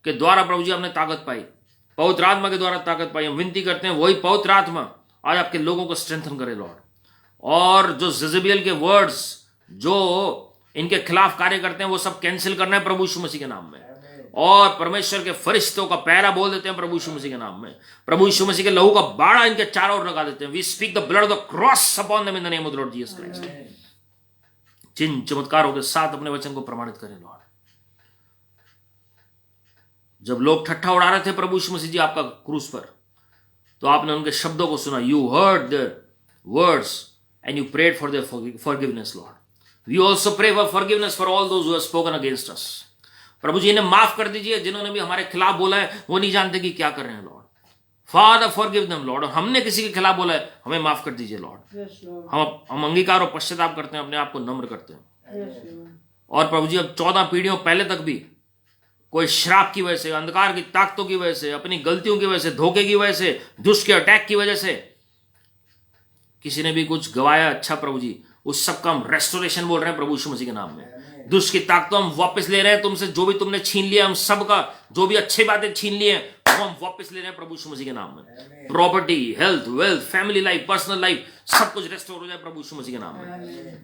के द्वारा प्रभु जी आपने ताकत पाई, पवित्र आत्मा के द्वारा ताकत पाई। हम विनती करते हैं वही पवित्र आत्मा आज आपके लोगों को स्ट्रेंथन करे लॉर्ड, और जो जेजेबेल के वर्ड्स जो इनके खिलाफ कार्य करते हैं वो सब कैंसिल करना है प्रभु यीशु मसीह के नाम में, और परमेश्वर के फरिश्तों का पहरा बोल देते हैं प्रभु यीशु मसीह के नाम में। प्रभु यीशु मसीह के लहू का बाड़ा इनके चारों ओर लगा देते हैं। We speak the blood of the cross upon them in the name of the Lord Jesus Christ. जिन चमत्कारों के साथ अपने वचन को प्रमाणित करें लॉर्ड। जब लोग ठट्ठा उड़ा रहे थे प्रभु यीशु मसीह जी आपका क्रूस पर, तो आपने उनके शब्दों को सुना। You heard their words and you prayed for their forgiveness Lord. We also pray for forgiveness for all those who have spoken against us. प्रभु जी इन्हें माफ कर दीजिए जिन्होंने भी हमारे खिलाफ बोला है, वो नहीं जानते कि क्या कर रहे हैं Lord. Father forgive them Lord. और हमने किसी के खिलाफ बोला है, हमें माफ कर दीजिए लॉर्ड। हम अंगीकार और पश्चाताप करते हैं, अपने आप को नम्र करते हैं। और प्रभु जी अब 14 पीढ़ियों पहले तक भी कोई श्राप की वजह से, अंधकार की ताकतों की वजह से, अपनी गलतियों की वजह से, धोखे की वजह से, दुष्ट के अटैक की वजह से किसी ने भी कुछ गवाया, अच्छा प्रभु जी उस सब का हम रेस्टोरेशन बोल रहे हैं प्रभु यीशु मसीह के नाम में। दुष्ट की ताकतों हम वापस ले रहे हैं तुमसे, जो भी तुमने छीन लिया, हम सबका जो भी अच्छी बातें छीन लिए वो हम वापस ले रहे हैं प्रभु यीशु मसीह के नाम में। Property, health, wealth, family life, personal life, सब कुछ रेस्टोर हो जाए प्रभु यीशु मसीह के नाम में।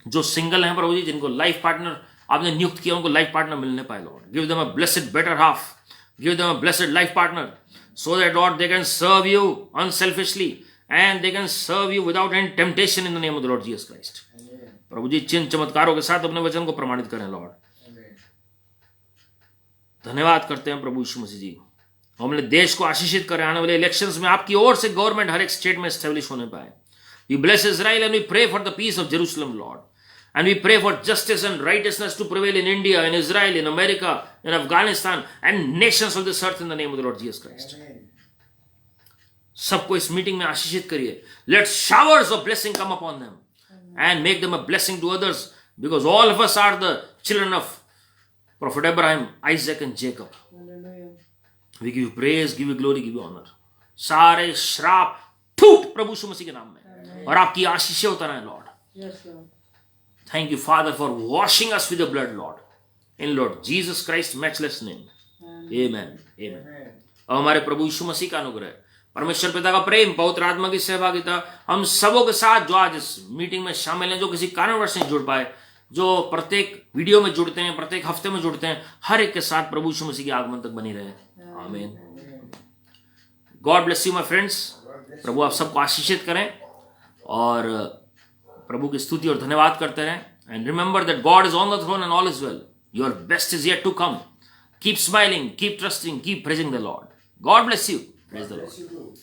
जो सिंगल हैं प्रभु जी, जिनको लाइफ पार्टनर आपने नियुक्त किया, उनको लाइफ पार्टनर मिलने पाए Lord. Give them a blessed better half, give them a blessed life partner, so that Lord they can serve you unselfishly and they can serve you without any temptation in the name of the Lord Jesus Christ. प्रभु जी चिन्ह चमत्कारों के साथ अपने वचन को प्रमाणित करें लॉर्ड। धन्यवाद करते हैं प्रभु यीशु मसीह जी। हम अपने देश को आशीषित करें, आने वाले इलेक्शंस में आपकी ओर से गवर्नमेंट हर एक स्टेट में एस्टेब्लिश होने पाए। We bless Israel and we pray for the peace of Jerusalem, Lord. And we pray for justice and righteousness to prevail in India, in Israel, in America, in Afghanistan, and nations of this earth in the name of the Lord Jesus Christ. सबको इस मीटिंग में आशीषित करिए। Let showers of blessing come upon them and make them a blessing to others, because all of us are the children of Prophet Abraham, Isaac and Jacob. We give you praise, give you glory, give you honor. सारे श्राप फूट प्रभु यीशु मसीह के नाम में, और आपकी आशीषें उतर आए Lord. Thank you, Father, for washing us with your blood, Lord. In Lord Jesus Christ's matchless name. Amen. Amen. और हमारे प्रभु यीशु मसीह का अनुग्रह, परमेश्वर पिता का प्रेम, पवित्र आत्मा की सहभागिता हम सबों के साथ जो आज इस मीटिंग में शामिल हैं, जो किसी कारणवश नहीं जुड़ पाए, जो प्रत्येक वीडियो में जुड़ते हैं, प्रत्येक हफ्ते में जुड़ते हैं, हर एक के साथ प्रभु यीशु मसीह के आगमन तक बनी रहे। आमीन। God bless you my friends. प्रभु आप सबको आशीषित करें और प्रभु की स्तुति और धन्यवाद करते रहें। And remember that God is on the throne and all is well. Your best is yet to come. Keep smiling, keep trusting, keep praising the Lord. God bless you. Praise the Lord.